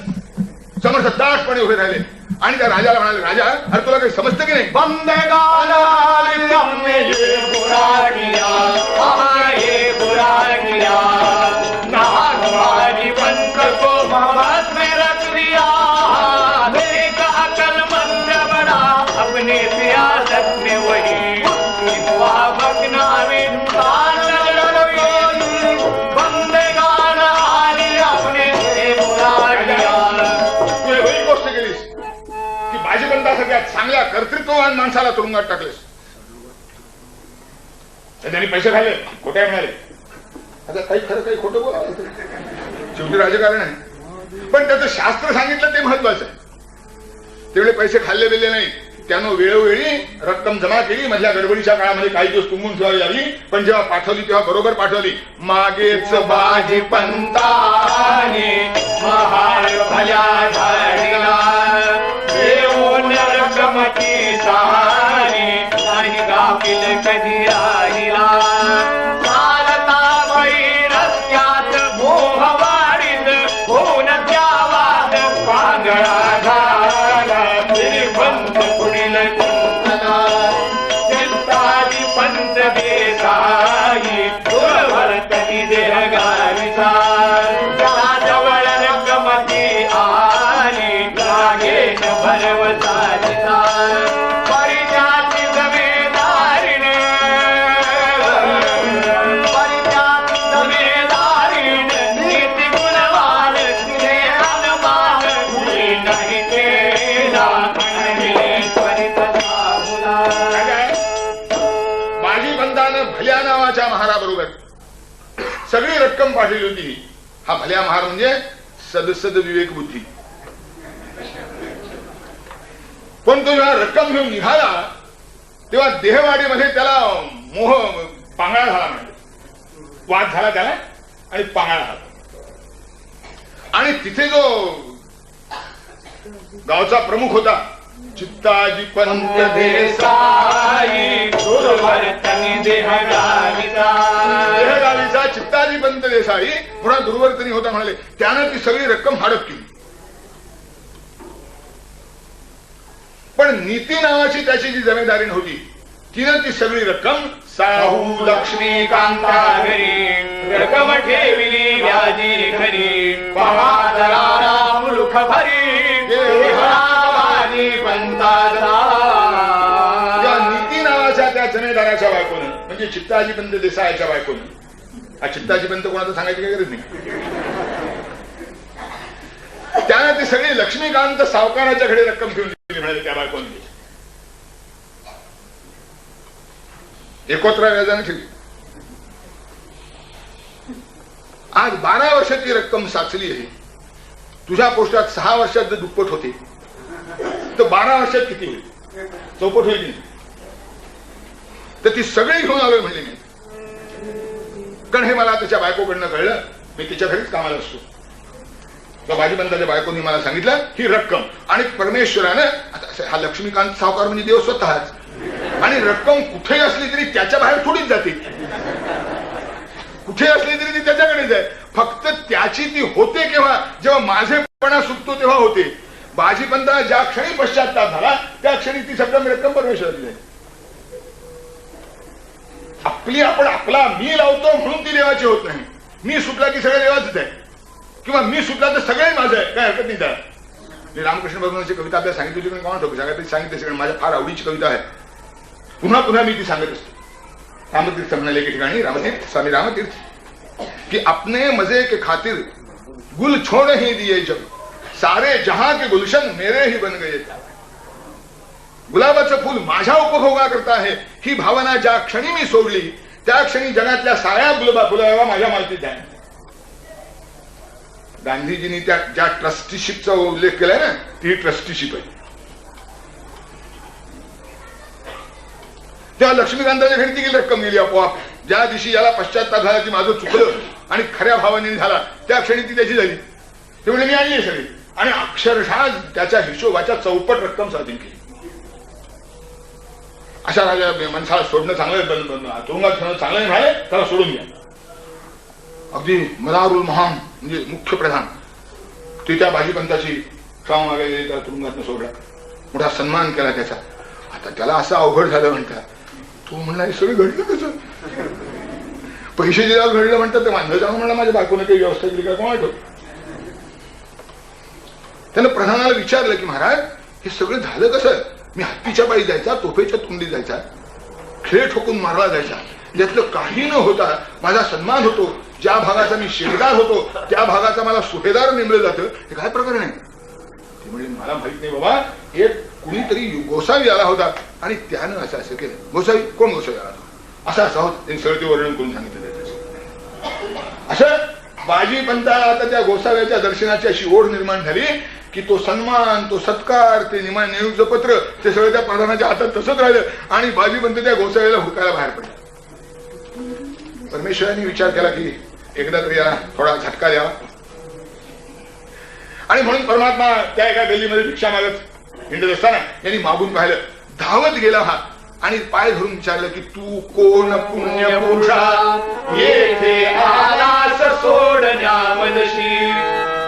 समर्थ दाटपणे उभे राहिले आणि त्या राजाला म्हणाले, राजा अरे तुला काही समजतं की नाही? बंदगाना हमने ये बुरा किया, ये बुरा किया, नागवाजी पंथ को मोहब्बत में रख दिया, देखा अकलमंद बना अपने सियासत में वही बकनावी बंदगाना हमने ये बुरा किया. तू एवढी गोष्ट केलीस की बाजीबंदासाठी चांगल्या कर्तृत्ववान माणसाला तुरुंगात टाकलेस. त्यांनी पैसे खाल्ले, खोट्या म्हणाले. आता काही खरं काही खोटं बोला, शेवटी राजकारण आहे. पण त्याचं शास्त्र सांगितलं ते महत्वाचं आहे. तेवढे पैसे खाल्ले बिल्ले नाही. त्यानं वेळोवेळी रक्कम जमा केली. मधल्या गडबडीच्या काळामध्ये काही दिवस तुंबून ठेवावी लागली, पण जेव्हा पाठवली तेव्हा बरोबर पाठवली. मागेच बाजी पंताने महार भल्या झाडीला देऊन रकमची सहारी नाही गाफील कधी राहिला. चालता बाई रस्त्यात मोहवाडीत होऊन द्यावात पांगळा झाला बंद पुढील कुंतला चिंताजी पंत देसाई दुर्भर कधी देह गाविसा जवळ रक्कमती आली लागेल भरवसाचा परिचाची जमेदारीने परिचाची जमेदारीने नीती गुणवान तिने अनुमान नाही केला. बाजीबंदानं भल्या नावाच्या महाराबरोबर सगळी रक्कम पाठवली होती. हा भल्या महार म्हणजे सदसद विवेक बुद्धी. पण तो जेव्हा रक्कम घेऊन निघाला तेव्हा देहवाडीमध्ये त्याला मोह पांगळा झाला, म्हणजे वाद झाला त्याला आणि पांगळा झाला. आणि तिथे जो गावचा प्रमुख होता चित्ताजी पंत देसाई दुर्वर्तनी देहगाविसा देहगावीचा चित्ताजी पंत देसाई थोडा दुर्वर्तनी होता म्हणाले. त्यानं ती सगळी रक्कम हडप केली. पण नीती नावाची त्याची जी जमेदारी होती तिनं ती सगळी रक्कम साहू लक्ष्मीकांता घरी रक्कम ठेविली व्याजी खरी महादराला मुलुख भरी देहगावी पंताला. या नीती नावाच्या त्या जमेदाराच्या बायकोनं म्हणजे चित्ताजी पंत देसाईच्या बायकोनं, हा चित्ताजी पंत कोणाचं सांगायची काही गरज नाही, त्यानं ती सगळी लक्ष्मीकांत सावकाराच्या घरी रक्कम ठेवून दिली म्हणाले त्या बायकोने. एकोत्रा व्याजाने ठेवली. आज 12 वर्षाची रक्कम साचली आहे. तुझ्या पोस्टात 6 वर्षात जर दुप्पट होते तर 12 वर्षात किती होईल? चौपट होईल. तर ती सगळी घेऊन आलोय म्हणजे मी. कारण हे मला त्याच्या बायकोकडनं कळलं. मी तिच्या घरीच कामाला असतो. त्या बाजीबंदाच्या बायकोनी मला सांगितलं ही रक्कम आणि परमेश्वरानं आता हा लक्ष्मीकांत सावकार म्हणजे देव स्वतःच, आणि रक्कम कुठेही असली तरी त्याच्या बाहेर थोडीच जाते. कुठे असली तरी ती त्याच्याकडेच आहे. फक्त त्याची ती होते केव्हा? जेव्हा माझेपणा सुटतो तेव्हा होते. बाजीबंदाला ज्या क्षणी पश्चाताप झाला त्या क्षणी ती सगळं रक्कम परमेश्वराची आहे. आपली आपण आपला मी लावतो म्हणून ती देवाची होत नाही. मी सुटला की सगळं देवाचंच आहे, किंवा मी सुटला तर सगळे माझं आहे, काय हरकत नाही त्याला. मी रामकृष्ण भगवानाची कविता आपल्याला सांगितली होती, कोण ठोक सांगायला सांगितले सगळं. माझ्या फार आवडीची कविता आहे. पुन्हा पुन्हा मी ती सांगत असतो. रामतीर्थ म्हणाले एके ठिकाणी, रामतीर्थ स्वामी रामतीर्थ की अपने मजे के खातिर गुल छोड़ ही दिए जब सारे जहां के गुलशन मेरे ही बन गए. गुलाबाचं फुल माझ्या उपभोगा करता आहे ही भावना ज्या क्षणी मी सोडली त्या क्षणी जगातल्या साऱ्या फुलावा माझ्या मालकीत आहे. गांधीजींनी त्या ज्या ट्रस्टीशिपचा उल्लेख केलाय ना ती ट्रस्टीशिप आहे. त्या लक्ष्मीकांताच्या घरी ती गेली रक्कम गेली आपोआप. ज्या दिवशी याला पश्चाताप झाला की माझं चुकलं आणि खऱ्या भावाने झाला त्या क्षणी ती त्याची झाली. तेवढे मी आणली सगळी आणि अक्षरशः त्याच्या हिशोबाच्या चौपट रक्कम साधून केली. अशा राजा माणसाला सोडणं चांगलं, तुरुंगात ठेवणं चांगलं नाही झालं, त्याला सोडून घ्या. अगदी मदारुल महान म्हणजे मुख्य प्रधान ते त्या बाजीपंताची क्षमा मागे गेली, त्याला तुरुंगातनं सोडला, मोठा सन्मान केला त्याचा. आता त्याला असं अवघड झालं म्हणतात, तू म्हणला हे सगळं घडलं कसं? पैसे जेव्हा घडलं म्हणतात ते मान्य जाऊन म्हणलं माझ्या बायकोने काही व्यवस्था केली का कोण आठवत. त्यानं प्रधानाला विचारलं की महाराज हे सगळं झालं कसं? मी हत्तीच्या पायी जायचा, तोफेच्या तोंडी जायचा, खेळ ठोकून मारला जायचा, यातलं काही न होता माझा सन्मान होतो, ज्या भागाचा मी शिरदार होतो त्या भागाचा मला सुभेदार नेमलं जातं, हे काय प्रकरण आहे? ते म्हणजे मला माहित नाही बाबा, एक कुणीतरी गोसावी आला होता आणि त्यानं असं असं केलं. गोसावी कोण? गोसावी आला असं असं होत, त्यांनी सगळं ते वर्णन करून सांगितलं. असं बाजी पंताला आता त्या गोसाव्याच्या दर्शनाची अशी ओढ निर्माण झाली की तो सन्मान, तो सत्कार, ते नियुक्त पत्र ते सगळं त्या प्रधानाच्या हातात तसंच राहिलं आणि बाजी पंत त्या गोसाव्याला हुडकायला बाहेर पडला. परमेश्वरांनी विचार केला की एकदा तरी याला थोडा झटका द्यावा आणि म्हणून परमात्मा त्या एका गल्लीमध्ये भिक्षा मागत हिंडत असताना यांनी मागून पाहिलं, धावत गेला हा आणि पाय धरून विचारलं की तू कोण पुण्य पुरुषा येथे आलास सोडण्या मनशी,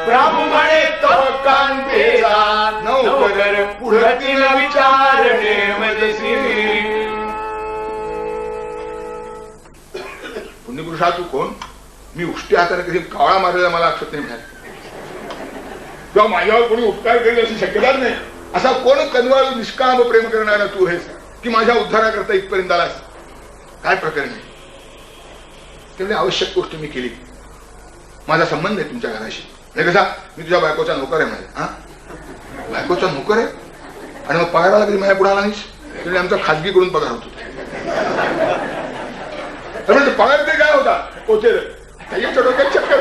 प्रभू म्हणे तो कांतेचा नवकर पुढतील विचारणे मजसी. पुण्यपुरुषा तू कोण? मी उष्टी हाताने कधी कावळा मारलेला मला लक्षात नाही मिळाला किंवा माझ्यावर कोणी उपकार करेल अशी शक्यताच नाही. असा कोण कनवाळू निष्काम प्रेम करणारा तू आहेस की माझ्या उद्धाराकरता इथपर्यंत आलास? काय प्रकरण आहे? तेवढी आवश्यक गोष्ट मी केली. माझा संबंध आहे तुमच्या घराशी. नाही कसा? मी तुझ्या बायकोचा नोकर आहे माझ्या. हा, बायकोचा नोकर आहे आणि मग पगाराला कधी माझ्या पुढे आला नाहीस? म्हणजे आमचा खाजगीकडून पगार होतो. पगार ते काय होता? पोचेल त्याच्या डोक्यात चक्कर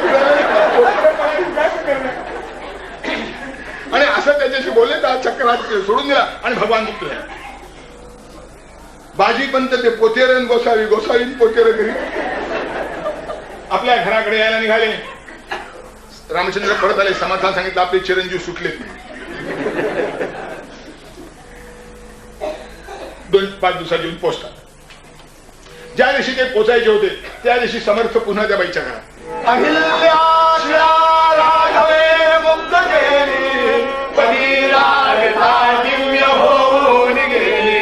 आणि असं त्याच्याशी बोलले तर चक्कर हात सोडून दिला आणि भगवान मुक्त झाला. बाजीपंत ते पोतेरन गोसावी, गोसावी पोतेर घरी आपल्या घराकडे यायला निघाले. रामचंद्र परत आले, समाधान सांगितलं आपले चिरंजीव सुटलेत. 2-5 दिवसात येऊन पोचतात. ज्या दिवशी ते पोचायचे होते त्या दिवशी समर्थ पुन्हा त्या बाईच्या घरात. मुक्त गेली पदी रागता दिव्य होऊन गेली,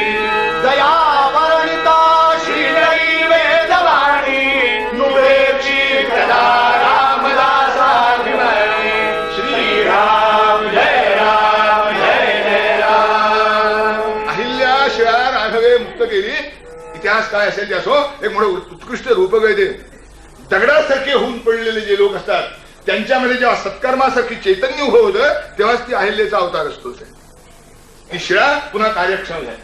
दया वर्णिता श्रीलई वेदवाणी नुरेची कदा रामदासाभिमानी. श्रीराम जय राम जय जय राम. अहिल्या शिळा राघवे मुक्त केली. इतिहास काय असेल ते असो, एक मोठं उत्कृष्ट रूपक आहे ते. दगडासारखे होऊन पडलेले जे लोक असतात त्यांच्यामध्ये जेव्हा सत्कर्मासारखी चैतन्य उभं होतं तेव्हाच ती अहिल्याचा अवतार असतो. ती शिळा पुन्हा कार्यक्षम झाली.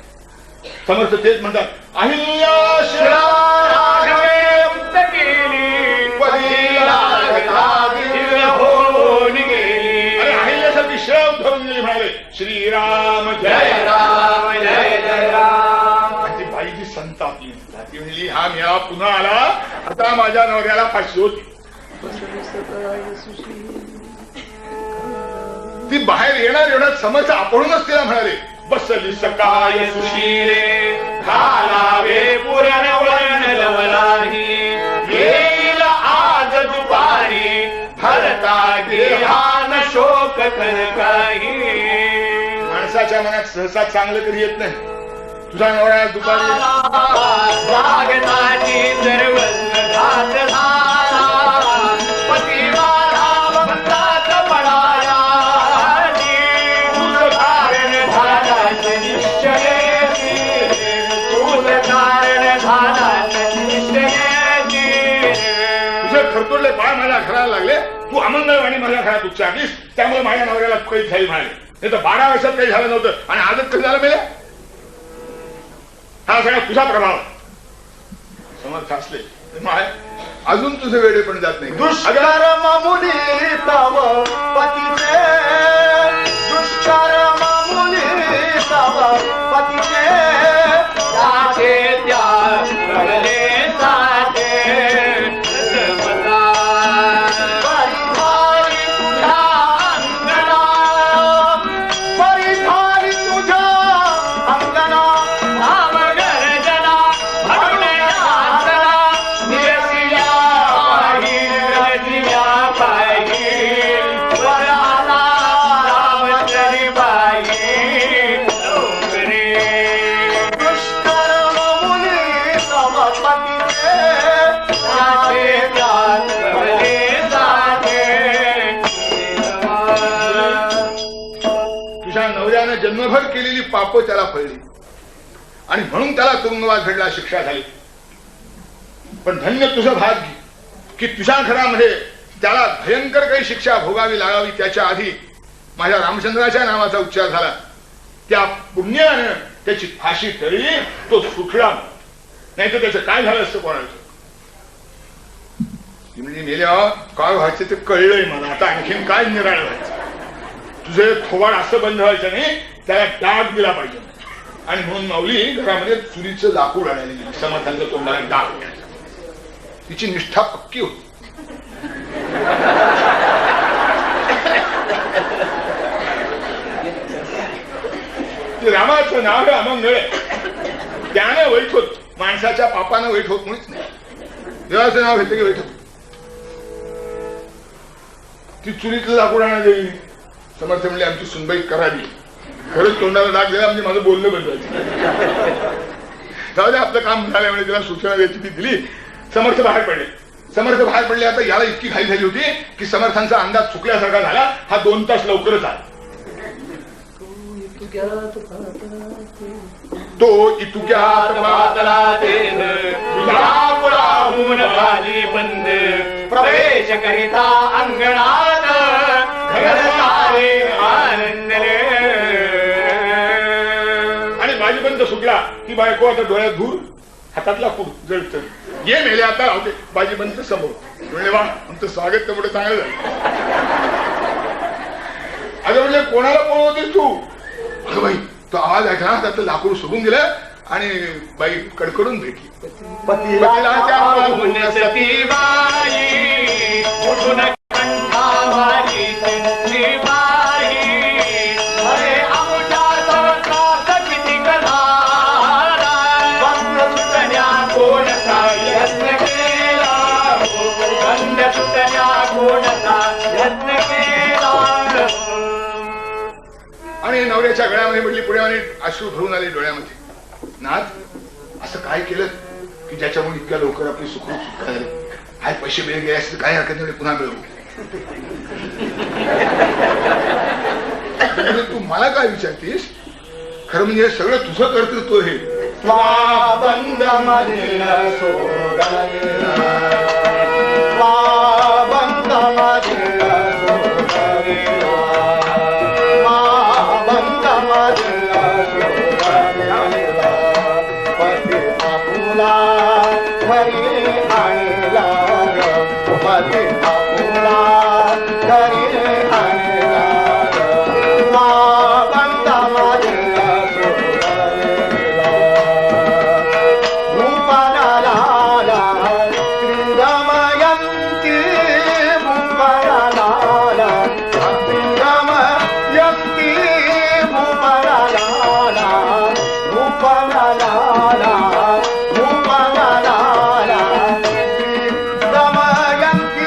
समर्थ तेच म्हणतात, अहिल्या शिळा राघवे मुक्त केली पदी रागता दिव्य होऊन गेली. आणि अहिल्यासारखी शिळा उद्धरून गेली म्हणाले श्रीराम जय राम जय जय राम. ती बाईची संतापली. ती म्हणली हा मेळा पुन्हा आला, आता माझ्या नवऱ्याला फाशी होती. ती बाहेर येणार समर्थ आपणूनच तिला म्हणाले, बसली सकाळ सुशीले घालावे पुरण वर्ण लवलाही, येईल आज दुपारी भरता गेहान शोक कर काही. माणसाच्या मनात सहसा चांगलं कधी येत नाही. तुझा नवरा दुपारी रागताची सर्वस्व घात झाला, पतिवाला बंदात पडाया, तुझ कारण झालाच निश्चयेची, तुझ कारण झालाच निश्चयेची. तुझे खरतोडले बाळ माझ्या घराला लागले, तू अमंगलवाणी माझ्या घरात उच्चारलीस, त्यामुळे माझ्या नवऱ्याला काही झाली म्हणाले. नाही तर 12 वर्षात काही झालं नव्हतं आणि आजच काही झालं मेल्या. हा सगळा तुझा प्रभाव. समर्थ असले अजून तुझे वेळे पण जात नाही. दुष्कर्म मुली तव पतीचे, दुष्कर्म मुली तव पतीचे, त्याचे त्या कळले जाते. परिधारी तुझ्या अंगणा, परिधारी तुझ्या अंगणा, भाव गर्जना भटण्या निरसिया पाही, रजिया पाही, वरा आयुष्यभर केलेली पाप त्याला फळली आणि म्हणून त्याला तुरुंगवास घडला, शिक्षा झाली. पण धन्य तुझं भाग्य की तुझ्या घरामध्ये त्याला भयंकर काही शिक्षा भोगावी लागावी त्याच्या आधी माझ्या रामचंद्राच्या नावाचा उच्चार झाला. त्या पुण्यानं त्याची फाशी टळली, तो सुटला. नाही तर त्याचं काय झालं असतं कोणाचं. म्हणजे मेल्या काय व्हायचं ते कळलंय मला. आता आणखीन काय निराळ व्हायचं. तुझे थोबाड असं बंद व्हायचं नाही, त्याला डाग दिला पाहिजे. आणि म्हणून माऊली घरामध्ये चुरीचं लाकूड आणायला गेली. समर्थांच्या तोंडाला डाग. तिची निष्ठा पक्की होती. रामाचं नाव हे अमंगळ आहे. त्यानं वाईट होत, माणसाच्या पापानं वाईट होत मुळीच नाही. देवाचं नाव घेतलं की वाईट होत. ती चुरीतलं लाकूड आणा देवी. समर्थ म्हणले आमची सुनबाई करावी. खरंच तोंडाला डाग दिला म्हणजे माझं बोलणं बंद व्हायचं. जाऊ दे, आपलं काम झालं म्हणजे तिला सूचना द्यायची ती दिली. समर्थ बाहेर पडले. समर्थ बाहेर पडले. आता याला इतकी घाई झाली होती की समर्थांचा अंदाज चुकल्यासारखा झाला. हा 2 तास लवकरच आला. तो इतुक्यात पातला देन गुलाबून भाजी बंद प्रवेश करिता अंगणात घरसारे आनंदले. आणि भाजी बंद सुटला की बायको आता डोळ्यात धूर, हातातला कुड जळत. ये मेले आता होते बाजी बंद समोर. म्हणले वा, आमचं स्वागत तर मोठं चांगलं झालं. अगं म्हणजे कोणाला पळवतेस तू. अगं बाई तो आवाज ऐकला, त्यातलं लाकूड सोडून दिलं आणि बाई कडकडून भेटली. पतीला त्या सती बाई उठून कंठा भारी चंद्री बाई. अरे आमच्या संसारात किती कधारा बंद सुटण्या कोणता यत्न केला. बंद सुटण्या कोणता यत्न केला. आणि नवऱ्याच्या गळ्यामध्ये म्हटली, पुण्याने अश्रू भरून आले डोळ्यामध्ये. नाथ, असं काय केलं की ज्याच्यामुळे इतक्या लवकर आपली सुखरूप सुटका झाली. हाय पैसे बिले गेले असते काय हरकत नाही, पुन्हा मिळवू. तू मला काय विचारतीस. खरं म्हणजे हे सगळं तुझं कर्तृत्व हे. बंद मधील सोडलेला, बंद मधील सोडलेला, बंद मधील सोडलेला. पती आपुला घरी आणला, पती आपुला घरी आणला. बंद मधील सोडलेला, भूपाला दमयंती भूपाला दमयंती भूपाला भूपाला भूपाला दमयंती.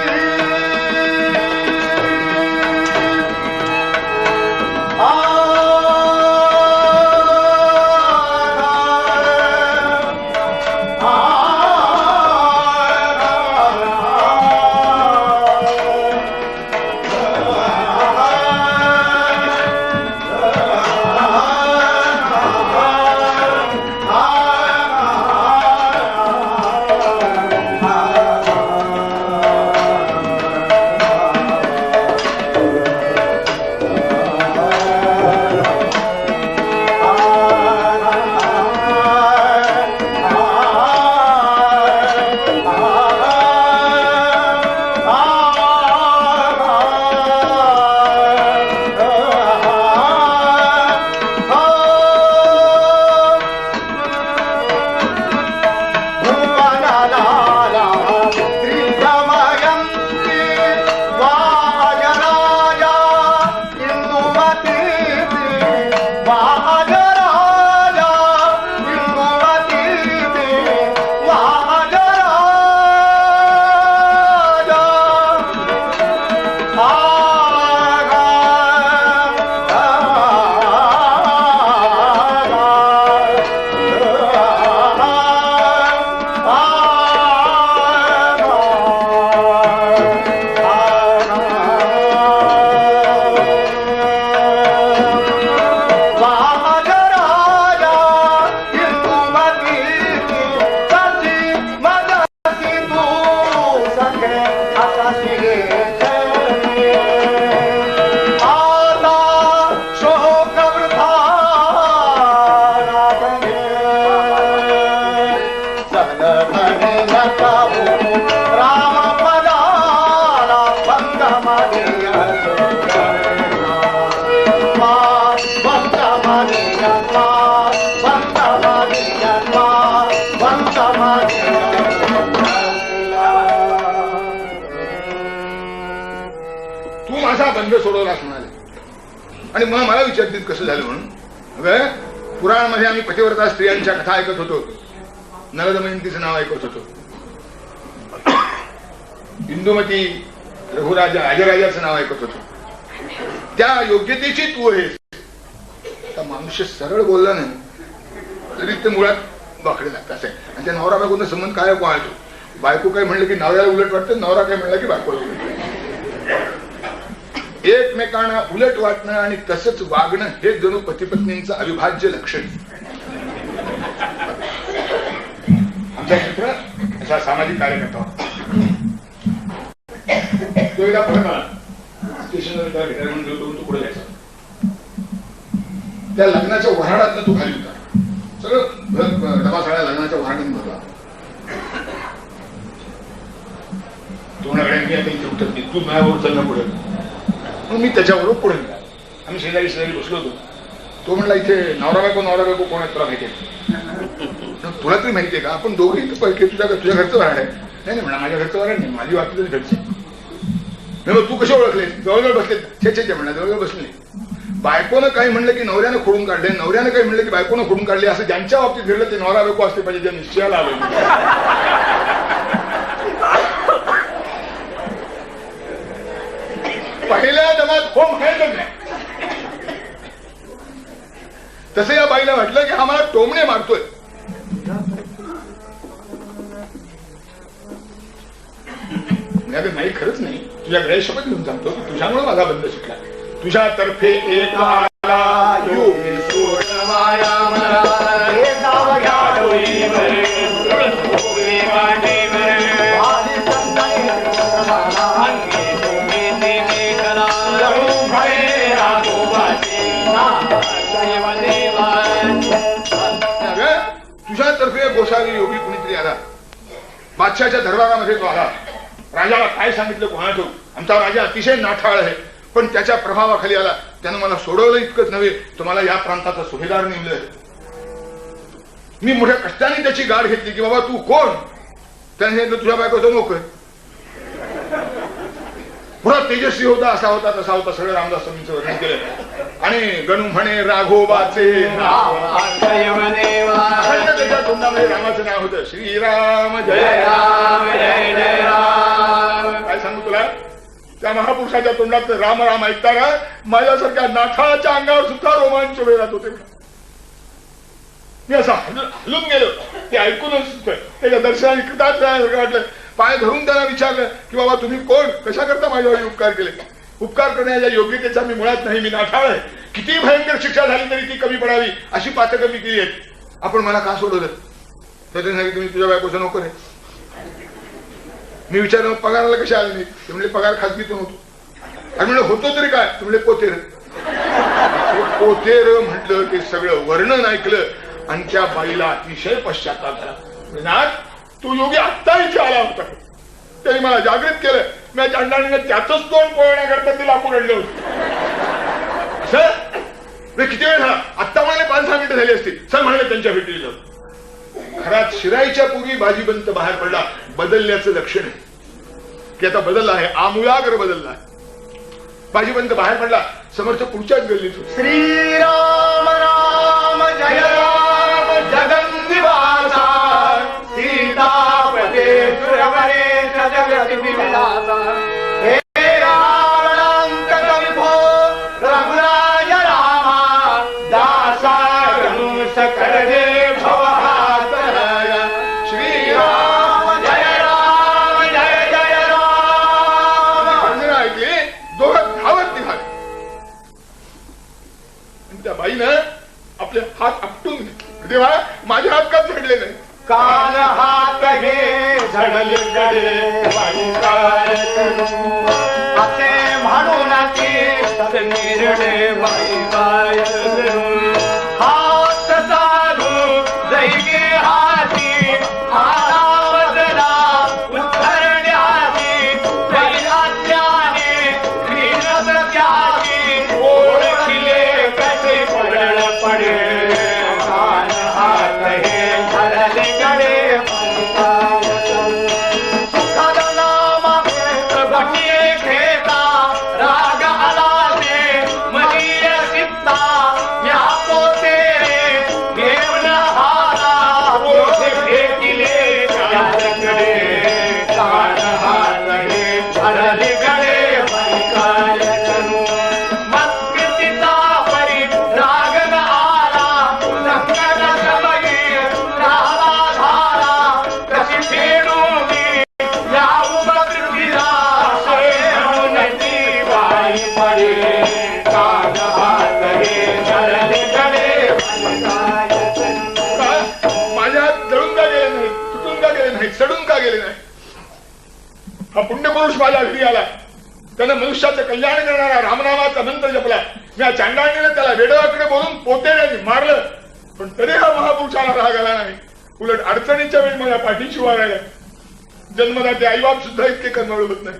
बंध सोडवला असं म्हणाले. आणि मग मला विचारतील कसं झालं म्हणून. अगं पुराणामध्ये आम्ही पतिव्रता स्त्रियांच्या कथा ऐकत होतो, नल दमयंतीचं नाव ऐकत होतो, इंदुमती रघुराजा राजराजाचं नाव ऐकत होतो. त्या योग्यतेची तू आहेस. आता मनुष्य सरळ बोलला नाही तरी ते मुळात बाकडे लागत असे. आणि त्या नवरा बायकोचा संबंध काय पाहतो. बायको काय म्हणलं की नवऱ्याला उलट वाटतं, नवरा काय म्हणलं की बायकोला उलट. एकमेकांना उलट वाटणं आणि तसंच वागणं हे जणू पती पत्नींचं अविभाज्य लक्षण. आमचा मित्र असा सामाजिक कार्यकर्ता तो एकदा परत आला स्टेशनवर भेटायला म्हणून गेलो तो पुढे जायचा. त्या लग्नाच्या वऱ्हाडातनं तो खाली होता. सगळं डबा सगळ्या लग्नाच्या वऱ्हाडातून होता. तोंडाकडे आता इथे उठत नाही, तू माझ्याबरोबर चालणं पुढे. मग मी त्याच्याबरोबर पुढे गेला. आम्ही शेजारी बसलो होतो. तो म्हणला इथे नवरा बायको कोण आहे तुला माहितीये? तुला तरी माहितीये का? आपण दोघे तुझ्या घरचं वराड आहे. नाही म्हणा माझ्या घरचं वराड नाही, माझी वाटली तरी घरची. मग तू कसे ओळखले? जवळजवळ बसले. छे म्हणा जवळजवळ बसले. बायकोनं काही म्हणलं की नवऱ्यानं खोडून काढले, नवऱ्यानं काही म्हणलं की बायकोनं खोडून काढले. असं ज्यांच्या बाबतीत घडलं ते नवरा बायको असते पाहिजे, ज्या निश्चयाला आले. पहिल्या दमात होम खेळतच नाही. तसं या बाईला वाटलं की हा मला टोमणे मारतोय. नाही खरंच नाही, तुझ्या गैरशपथ घेऊन सांगतो की तुझ्यामुळे माझा बंद सुटला. तुझ्यातर्फे एक आला योगी सोडवाया मला. तुझ्यातर्फे गोसावी योगी कुणीतरी आला. बादशाच्या दरबारामध्ये तो आला. राजाला काय सांगितलं कोणा ठेवू. आमचा राजा अतिशय नाठाळ आहे, पण त्याच्या प्रभावाखाली आला. त्यानं मला सोडवलं इतकंच नव्हे, तुम्हाला या प्रांताचा सुभेदार नेमलंय. मी मोठ्या कष्टाने त्याची गाठ घेतली की बाबा तू कोण. त्याने सांगितलं तुझ्या बायकोचा नोकर. पुरा तेजस्वी होता, असा होता तसा होता. सगळं रामदास स्वामींचं वर्णन केलं. आणि गणू म्हणे राघोबाचे त्याच्या तोंडामध्ये रामाचं नाव होतं. श्रीराम जय राम जय जय राम. काय सांगू तुला, त्या महापुरुषाच्या तोंडात राम राम ऐकताना माझ्यासारख्या नाठाच्या अंगावर सुद्धा रोमांच वेळात होते. मी असं हलून गेलो ते ऐकूनच. त्याच्या दर्शनाने कृतार्थासारखं वाटलं. पाय धरून त्याला विचारलं की बाबा तुम्ही कोण, कशा करता माझ्यावर उपकार केले. उपकार करण्याच्या योग्यतेचा मी मुळात नाही, मी नाठाळ आहे. किती भयंकर शिक्षा झाली तरी ती कमी पडावी अशी पातकं मी केली आहेत. आपण मला का सोडवलं. त्याने सांगितलं तुम्ही तुझ्या बायकोचा नोकर आहे. मी विचारलं पगाराला कशा आले नाही. ते म्हणजे पगार खाजगीतून होतो. आणि म्हणलं होतो तरी काय. ते म्हणजे पोतेर. पोतेर म्हटलं ते सगळं वर्णन ऐकलं आणि त्या बाईला अतिशय पश्चाताप झाला. तू योगी आत्ता इथे आला होता. त्यांनी मला जागृत केलं. मी चांडाळीने त्याच तोंड पोळण्याकरता ते लाकूड आणलं होतं. सर किती वेळ झाला. आत्ता म्हणाले 5-6 मिनिटं झाली असतील. सर म्हणाले त्यांच्या भेटीला जाऊ. घरात शिरायच्या पूर्वी बाजीबंत बाहेर पडला. बदलण्याचं लक्षण आहे की आता बदलला आहे, आमूलाग्र बदलला आहे. बाजीबंत बाहेर पडला. समोरच्या पुढच्याच गल्लीत होता. श्रीराम राम जय राम जगन्निवासा सीतापते सुरवरे जगति विलासा. हे रावणांत विभो रघुराज रामा दासा गणूष करजे भवहातराय. श्रीराम जय राम जय जय राम. वंदना ऐकली. दोघं धावत निघाले. त्या बाईनं आपले हात आपटून घेतले. देवा माझे हात का झडले नाही. कान हात घे झडले गडे वाईकार करू असे म्हणून की निर्णय वाईकार करू. हात साधू दैगे हाती हातावदला उद्धरण्याची दैनात्याने क्रीडत त्याची ओळखिले कसे पडळ पडे. कान हात हे झडले गडे सुखद नाम घेता राग आला गेले नाही. हा पुण्यपुरुष माझ्या घरी आला, त्यानं मनुष्याचं कल्याण करणारा रामनामाचा मंत्र जपला. या चांडाळीने त्याला वेडवाकडे बोलून पोतेड्याने मारलं, पण तरी हा महापुरुषाला राग आला नाही. उलट अडचणीच्या वेळी मला पाठीशी वारायला. जन्मदाते आईबाप सुद्धा इतके कन्नड होत नाही.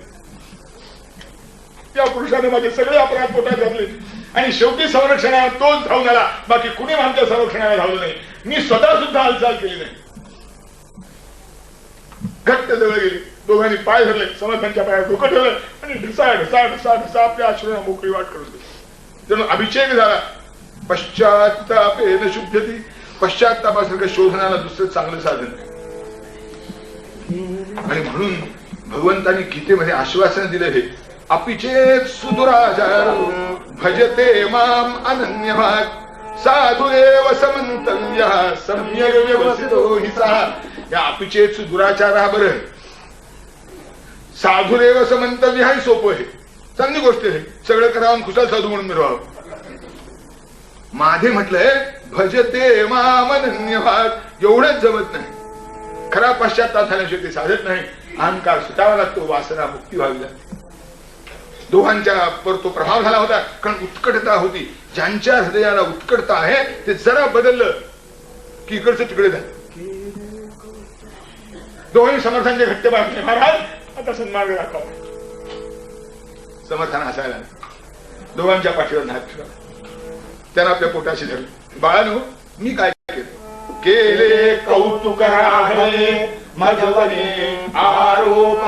त्या पुरुषाने माझे सगळे अपराध पोटात घातले आणि शेवटी संरक्षणाला तोच धावून आला. बाकी कुणी आमच्या संरक्षणाला धावलं नाही. मी स्वतः सुद्धा हालचाल केली नाही. घट्ट जवळ गेली, दोघांनी पाय धरले, समर्थांच्या पायावर डोकं ठेवलं आणि ढसा ढसा ढसा ढसा आपल्या अश्रूंना मोकळी वाट करून दिली. जणू अभिषेक झाला. पश्चात्तापेन शुद्धती. पश्चात्तापासारखं शोधनाला दुसरं चांगलं साधन नाही. आणि म्हणून भगवंतांनी गीतेमध्ये आश्वासन दिले हे, अपिचेत सुदुराचार भजते माम अनन्यभाग साधुरेव समंतव्य सम्यक व्यवस्थितो हिसा. या अपिचेत दुराचार बरं, साधुरेव समंतव्य हे सोपं आहे, चांगली गोष्ट आहे. सगळं करावं खुशाल साधू म्हणून मिळवावं. माधे म्हटलंय भजते माम अनन्यभाग, एवढंच जमत नाही. खरा पश्चात्ताप झाल्याशिवाय ते साधत नाही. अहंकार सुटावा लागतो, वासना मुक्ती व्हावी लागते. दोघांच्या पर तो प्रभाव झाला होता, कारण उत्कटता होती. ज्यांच्या हृदयाला उत्कटता आहे ते जरा बदललं की इकडचं तिकडे झालं. दोन्ही समर्थांचे घट्ट बांधले. महाराज आता सन्मार्ग दाखवा. समर्थांना हसायला दोघांच्या पाठीवर हात ठेवला. त्यांना आपल्या पोटाशी धरलं. बाळानो, मी काय केले कौतुक मजवणे आरोप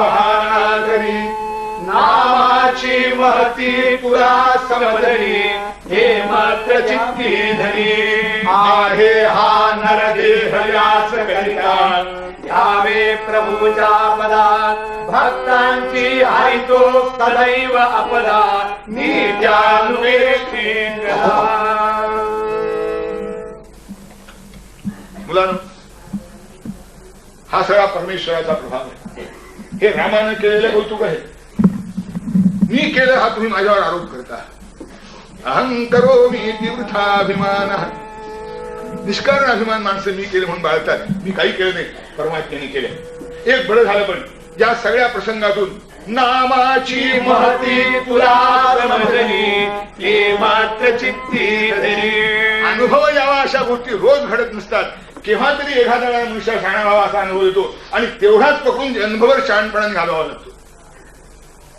करी. नामाची महती तुला समजली, हे मात्र चित्ती धरी. आहे हा नरदेह याच करिता, यावे प्रभूच्या पदा. भक्तांची हरितो सदैव अपदा, नित्यानुवेष्टी मुलांनो, हा सगळा परमेश्वराचा प्रभाव आहे. हे रामानं केलेलं कौतुक आहे. मी केलं हा तुम्ही माझ्यावर आरोप करता. अहंकरो मी तीर्थाभिमान. निष्कारण अभिमान माणसं मी केले म्हणून बाळगतात. मी काही केलं नाही, परमात्म्याने केले. एक बरं झालं, पण या सगळ्या प्रसंगातून नामाची महती तुला समजली, हे मात्र चित्ती धरी. अनुभव यावा अशा गोष्टी रोज घडत नसतात. केव्हा तरी एखाद्या मनुष्य शहाणा व्हावा असा अनुभव येतो आणि तेवढाच पकडून अनुभवावर शहाणपणाने घालावा लागतो.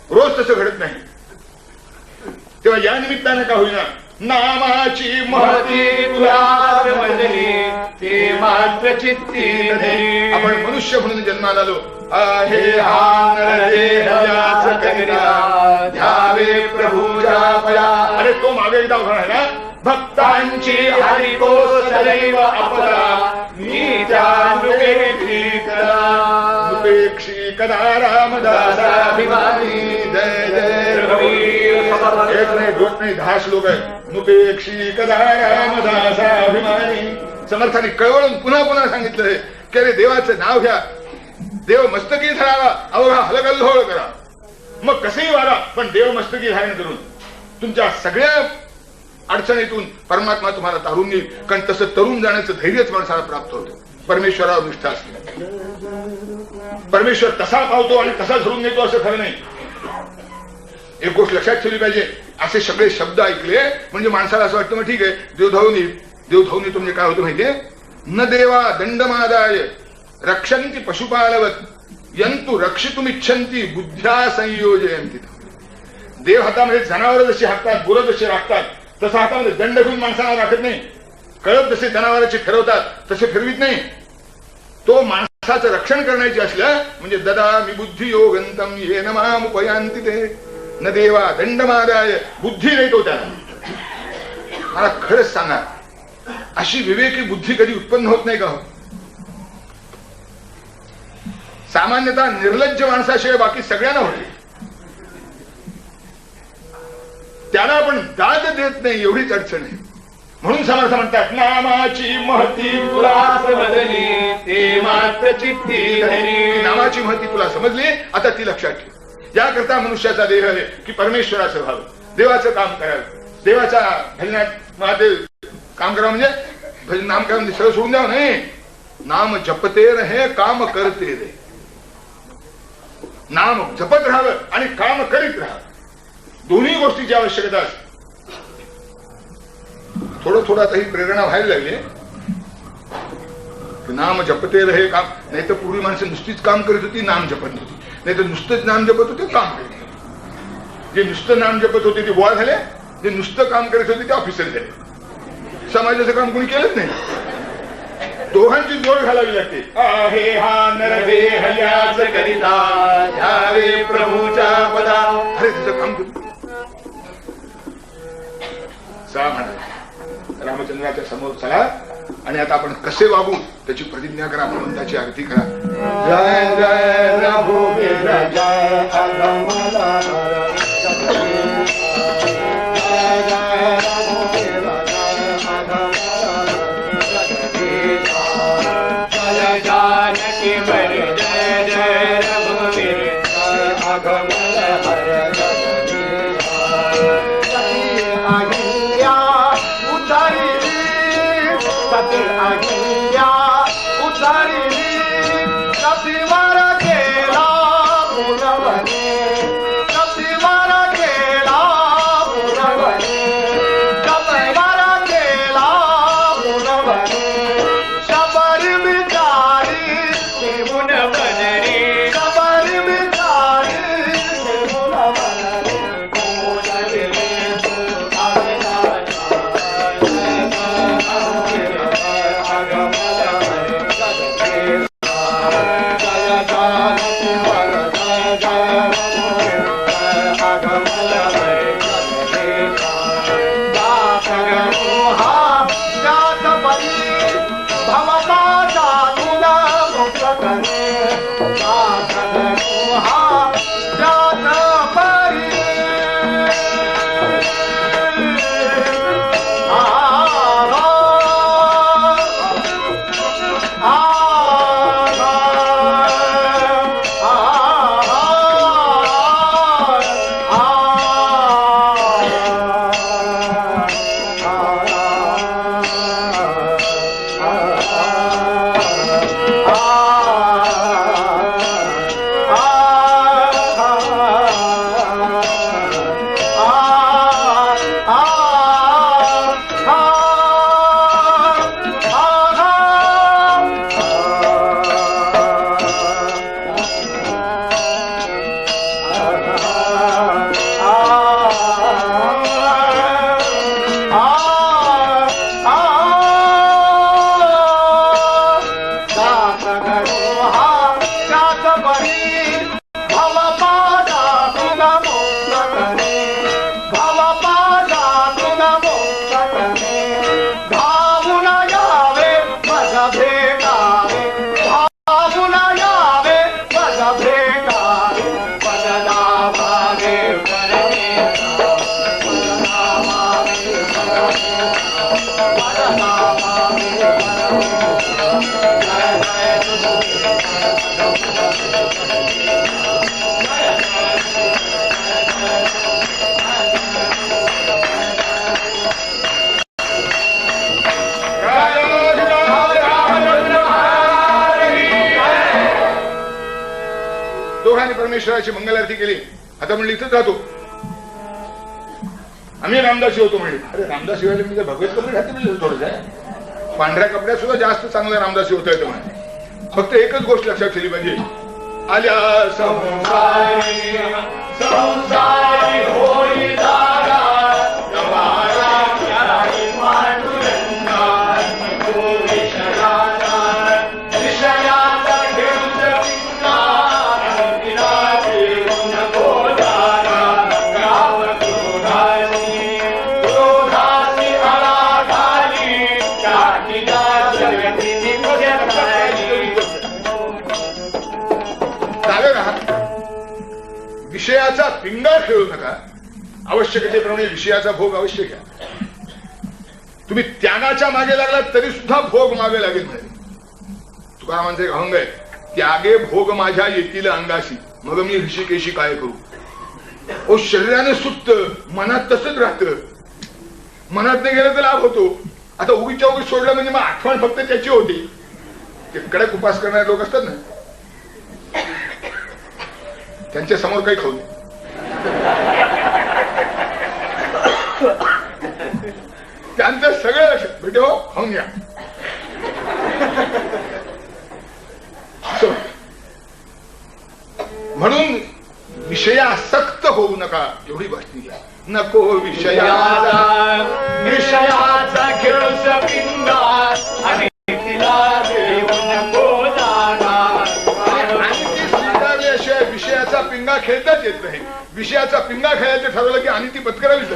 रोज तसं घडत नाही. तेव्हा या निमित्तानं का होईना नामाची महती तुला समजली, ते मात्र चित्ती धरी. आपण मनुष्य म्हणून जन्माला आलो. आहे हा नरदेह याच करिता, ध्यावे प्रभूच्या पया. अरे तो मागे एकदा उभा राहिला. भक्तांची हरिको सदैव अपदा, नीचानुपेक्षी कदा. उपेक्षी कदा रामदासाभिमानी. जय जय रघुवीर. एक नाही, दोन नाही, 10 श्लोक आहेत. नुपेक्षी कदा रामदासाभिमानी. समर्थांनी कळवळून पुन्हा पुन्हा सांगितलंय की अरे देवाचं नाव घ्या, देव मस्तकी धरावा, अवघा हलगल्लोळ करा. मग कसंही वागा, पण देव मस्तकी धारण करून तुमच्या सगळ्या अडचणीतून परमात्मा तुम्हाला तारून येईल. कारण तसं तरुण जाण्याचं धैर्यच माणसाला प्राप्त होतं. परमेश्वरावर निष्ठा असते. परमेश्वर तसा पावतो आणि तसा धरून नेतो असं खरं नाही. एक गोष्ट लक्षात ठेवली पाहिजे. असे सगळे शब्द ऐकले म्हणजे माणसाला असं वाटतं मग ठीक आहे, देव धावून येईल. देव धावून येतो म्हणजे काय होतं माहितीये? न देवा दंडमादाय रक्षन्ति पशुपालवत यंतु रक्षितुमिच्छन्ति बुद्ध्या संयोजयन्ति. देव हातामध्ये जनावर जशी हाकतात, गुरं जशी राखतात, तसं हातामध्ये दंड घेऊन माणसाला राखत नाही. कळप जसे जनावरांचे फिरवतात तसे फिरवित नाही. तो माणसाचं रक्षण करण्याची असलं म्हणजे ददा मी बुद्धी योगंतम ये नमामुपयांति ते. न देवा दंडमादाय, बुद्धी नाही तो त्याला. मला खरंच सांगा, अशी विवेकी बुद्धी कधी उत्पन्न होत नाही का हो? सामान्यतः निर्लज्ज माणसाशिवाय बाकी सगळ्यांना होते. त्याला आपण दाद देत नाही, एवढीच अडचण आहे. म्हणून समर्थ म्हणतात नामाची महती तुला समजली, ते मात्र चित्ती धरी. नामाची महती तुला समजली, आता ती लक्षात ठेव. याकरता मनुष्याचा देह आहे की परमेश्वराचं व्हावं, देवाचं काम करावं. देवाच्या भजनात महादेव काम करावं म्हणजे नाम काय म्हणजे सगळं सोडून द्यावं नाही. नाम जपते रहे काम करते रे. नाम जपत राहावं आणि काम करीत राहावं. दोन्ही गोष्टीची आवश्यकता असते. थोडं थोडं आता ही प्रेरणा व्हायला लागली. नाम जपते रहे काम. नाही तर पूर्वी माणसं नुसतीच काम करीत होती, नाम जपत नव्हती. नाही तर नुसतंच नाम जपत होते, काम करीत नव्हते. जे नुसतं नाम जपत होते ते बुवा झाले, जे नुसतं काम करत होते ते ऑफिसर झाले. समाजाचं काम कोणी केलंच नाही. दोघांची जोड घालावी लागते. आहे हा नरदेह याच करिता ध्यावे प्रभूच्या पदा. अरे तुझं काम करू सा म्हणा. रामचंद्राच्या समोर चला आणि आता आपण कसे वागू त्याची प्रतिज्ञा करा. भगवंताची आरती करा. जय जय रघुवीर जय अगमला जानकी बड़े जय जय रघुवीर जय अगमल हर अहिल्या उतरली सती अहिल्या उतरली कपिवर केला पुरवणे कपिवर केला पुरवणे कपिवर केला पुरवणे शबर बिचारी मुन बनरी शबर बिचारी मुन बनरी परमेश्वराची मंगल आरती केली. आता म्हणली इथंच राहतो. आम्ही रामदासी होतो म्हणले. अरे रामदासी व्हायला म्हणजे भगवत कपडे घातले म्हणजे थोडं पांढऱ्या कपड्यात सुद्धा जास्त चांगला रामदासी होता येतो म्हणे. फक्त एकच गोष्ट लक्षात ठेवली पाहिजे. आल्या संसारी संसारी होई दारा विषयाचा पिंगा खेळू नका. आवश्यकतेप्रमाणे विषयाचा भोग अवश्य घ्या. तुम्ही त्यागाच्या मागे लागलात तरी सुद्धा भोग मागे लागेल म्हणे. तुकारामांचे एक अहंग आहे. त्यागे भोग माझ्या येतील अंगाशी मग मी ऋषिकेशी काय करू. ओ शरीराने सुटत मनात तसंच राहतं. मनात नाही गेलं तर लाभ होतो. आता उगीच्या उगी सोडलं म्हणजे मग आठवण फक्त त्याची होती. ते कडक उपास करणारे लोक असतात ना त्यांच्या समोर काही खाऊ नये. त्यांचं सगळं लक्ष बेटे हो खाऊन घ्या. म्हणून विषयासक्त होऊ नका एवढी गोष्टी घ्या. नको विषयाचा खेळ पिंगा आणि तिला देऊ नको जाणार. विषयाचा पिंगा खेळताच येत नाही. विषयाचा पिंगा खेळायचं ठरवलं की आणि ती पत्करावीच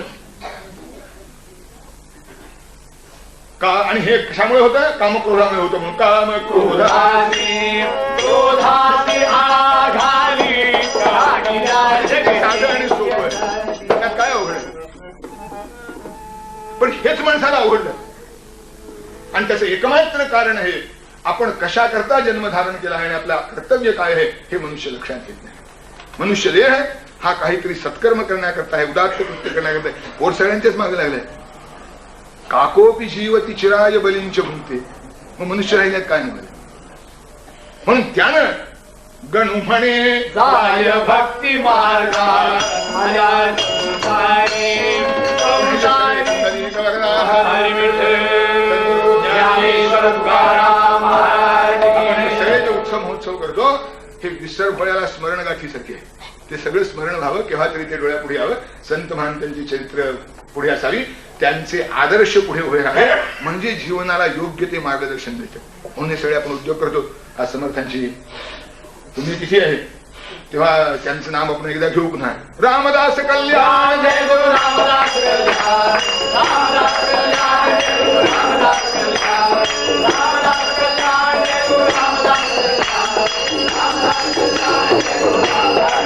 का. आणि हे कशामुळे होतं? कामक्रोधामुळे होतं. म्हणून कामक्रोध आणि सोपं त्यात काय अवघड आहे? पण हेच माणसाला आवडलं. आणि त्याचं एकमात्र कारण आहे आपण कशा करता जन्म धारण केला आहे आणि आपलं कर्तव्य काय आहे हे मनुष्य लक्षात घेत नाही. मनुष्य देह हा काहीतरी सत्कर्म करण्याकरता आहे, उदात्त कृत्य करण्याकरता आहे. पोर सगळ्यांच्याच मागे लागलाय. काकोपी जीवती चिराय बलिंच भुंकते. मग मनुष्य राहिल्यात काय नाही. म्हणून त्यानं गणू म्हणे जाय भक्ती मार्गा सगळे जे उत्सव महोत्सव करतो हे विसर भोळ्याला स्मरण गाठीसारखे आहे. ते सगळं स्मरण व्हावं, केव्हा तरी ते डोळ्यापुढे यावं. संत महांतांची चरित्र पुढे असावी, त्यांचे आदर्श पुढे उभे राहावे, म्हणजे जीवनाला योग्य ते मार्गदर्शन मिळतं. म्हणून हे सगळे आपण उद्योग करतो. आज समर्थांची तुम्ही तिथे आहे तेव्हा त्यांचं नाम आपण एकदा घेऊ पुन्हा. रामदास कल्याण जय गुरु रामदास कल्याण, रामदास कल्याण जय गुरु रामदास कल्याण, रामदास कल्याण जय गुरु रामदास कल्याण, रामदास कल्याण जय गुरु रामदास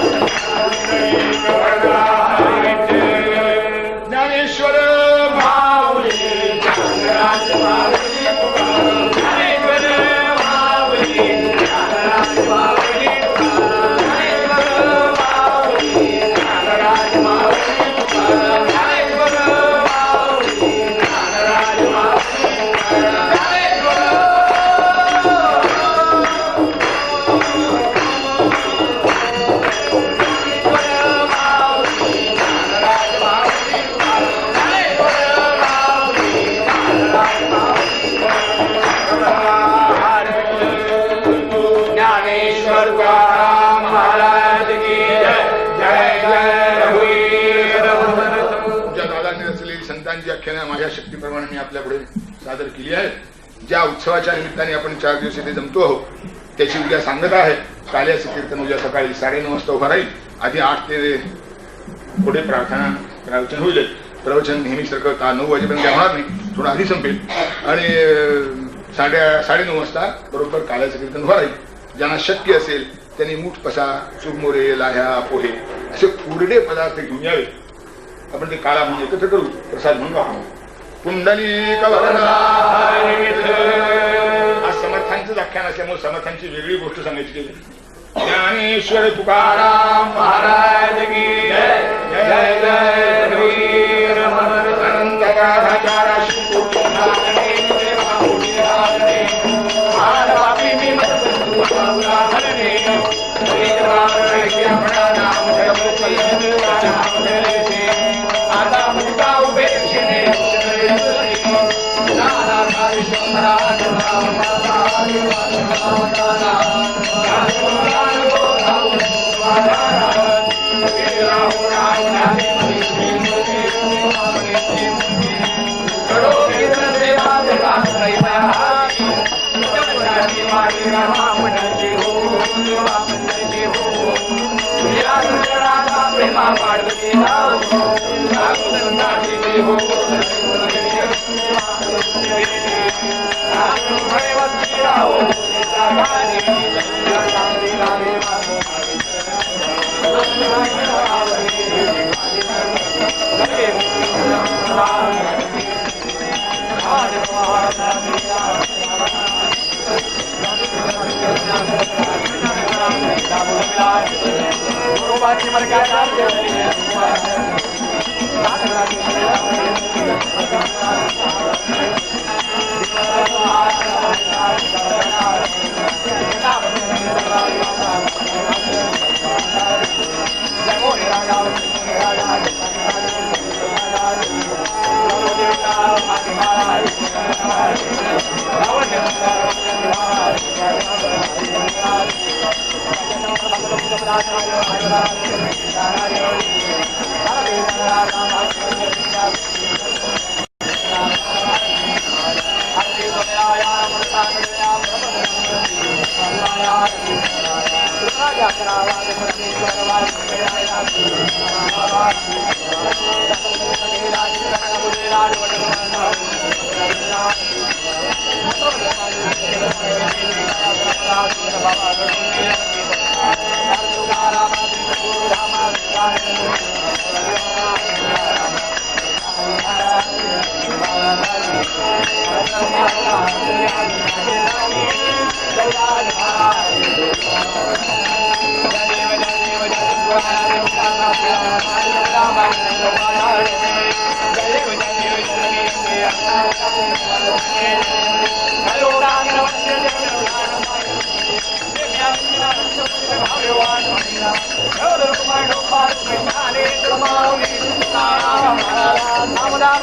कल्याण. ज्ञानेश्वर माऊली ज्ञानराज माऊली ज्ञानेश्वर माऊली ज्ञानराज माऊली माझ्या शक्तीप्रमाणे मी आपल्यापुढे सादर केली आहे. ज्या उत्सवाच्या निमित्ताने आपण 4 दिवस इथे जमतो आहोत त्याची उद्या सांगता आहे. काल्याचं कीर्तन उद्या सकाळी 9:30 वाजता उभा राहील. आधी 8 ते पुढे प्रार्थना प्रवचन होईल. प्रवचन नेहमीसारखं 9 वाजेपर्यंत होणार नाही, थोडं आधी संपेल. आणि 9:30 वाजता बरोबर काल्याचं कीर्तन उभा राहील. ज्यांना शक्य असेल त्यांनी मूठ पसा, चुरमुरे, लाह्या, पोहे असे कोरडे पदार्थ घेऊन यावे. आपण ते काळा म्हणून एकत्र करू, प्रसाद म्हणून वाहू. पुंडलिक वरदा. आज समर्थांचं आख्यान असल्यामुळे समर्थांची वेगळी गोष्ट सांगायची केली. ज्ञानेश्वर तुकाराम महाराज की जय. जय जय रघुवीर अनंत गाढाचारा आता मुका उपेक्षिणे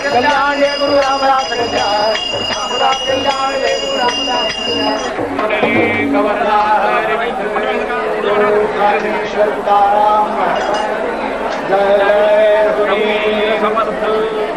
कल्याण जय गुरु रामदास कल्याण कल्याण जय गुरु रामदास कल्याण जय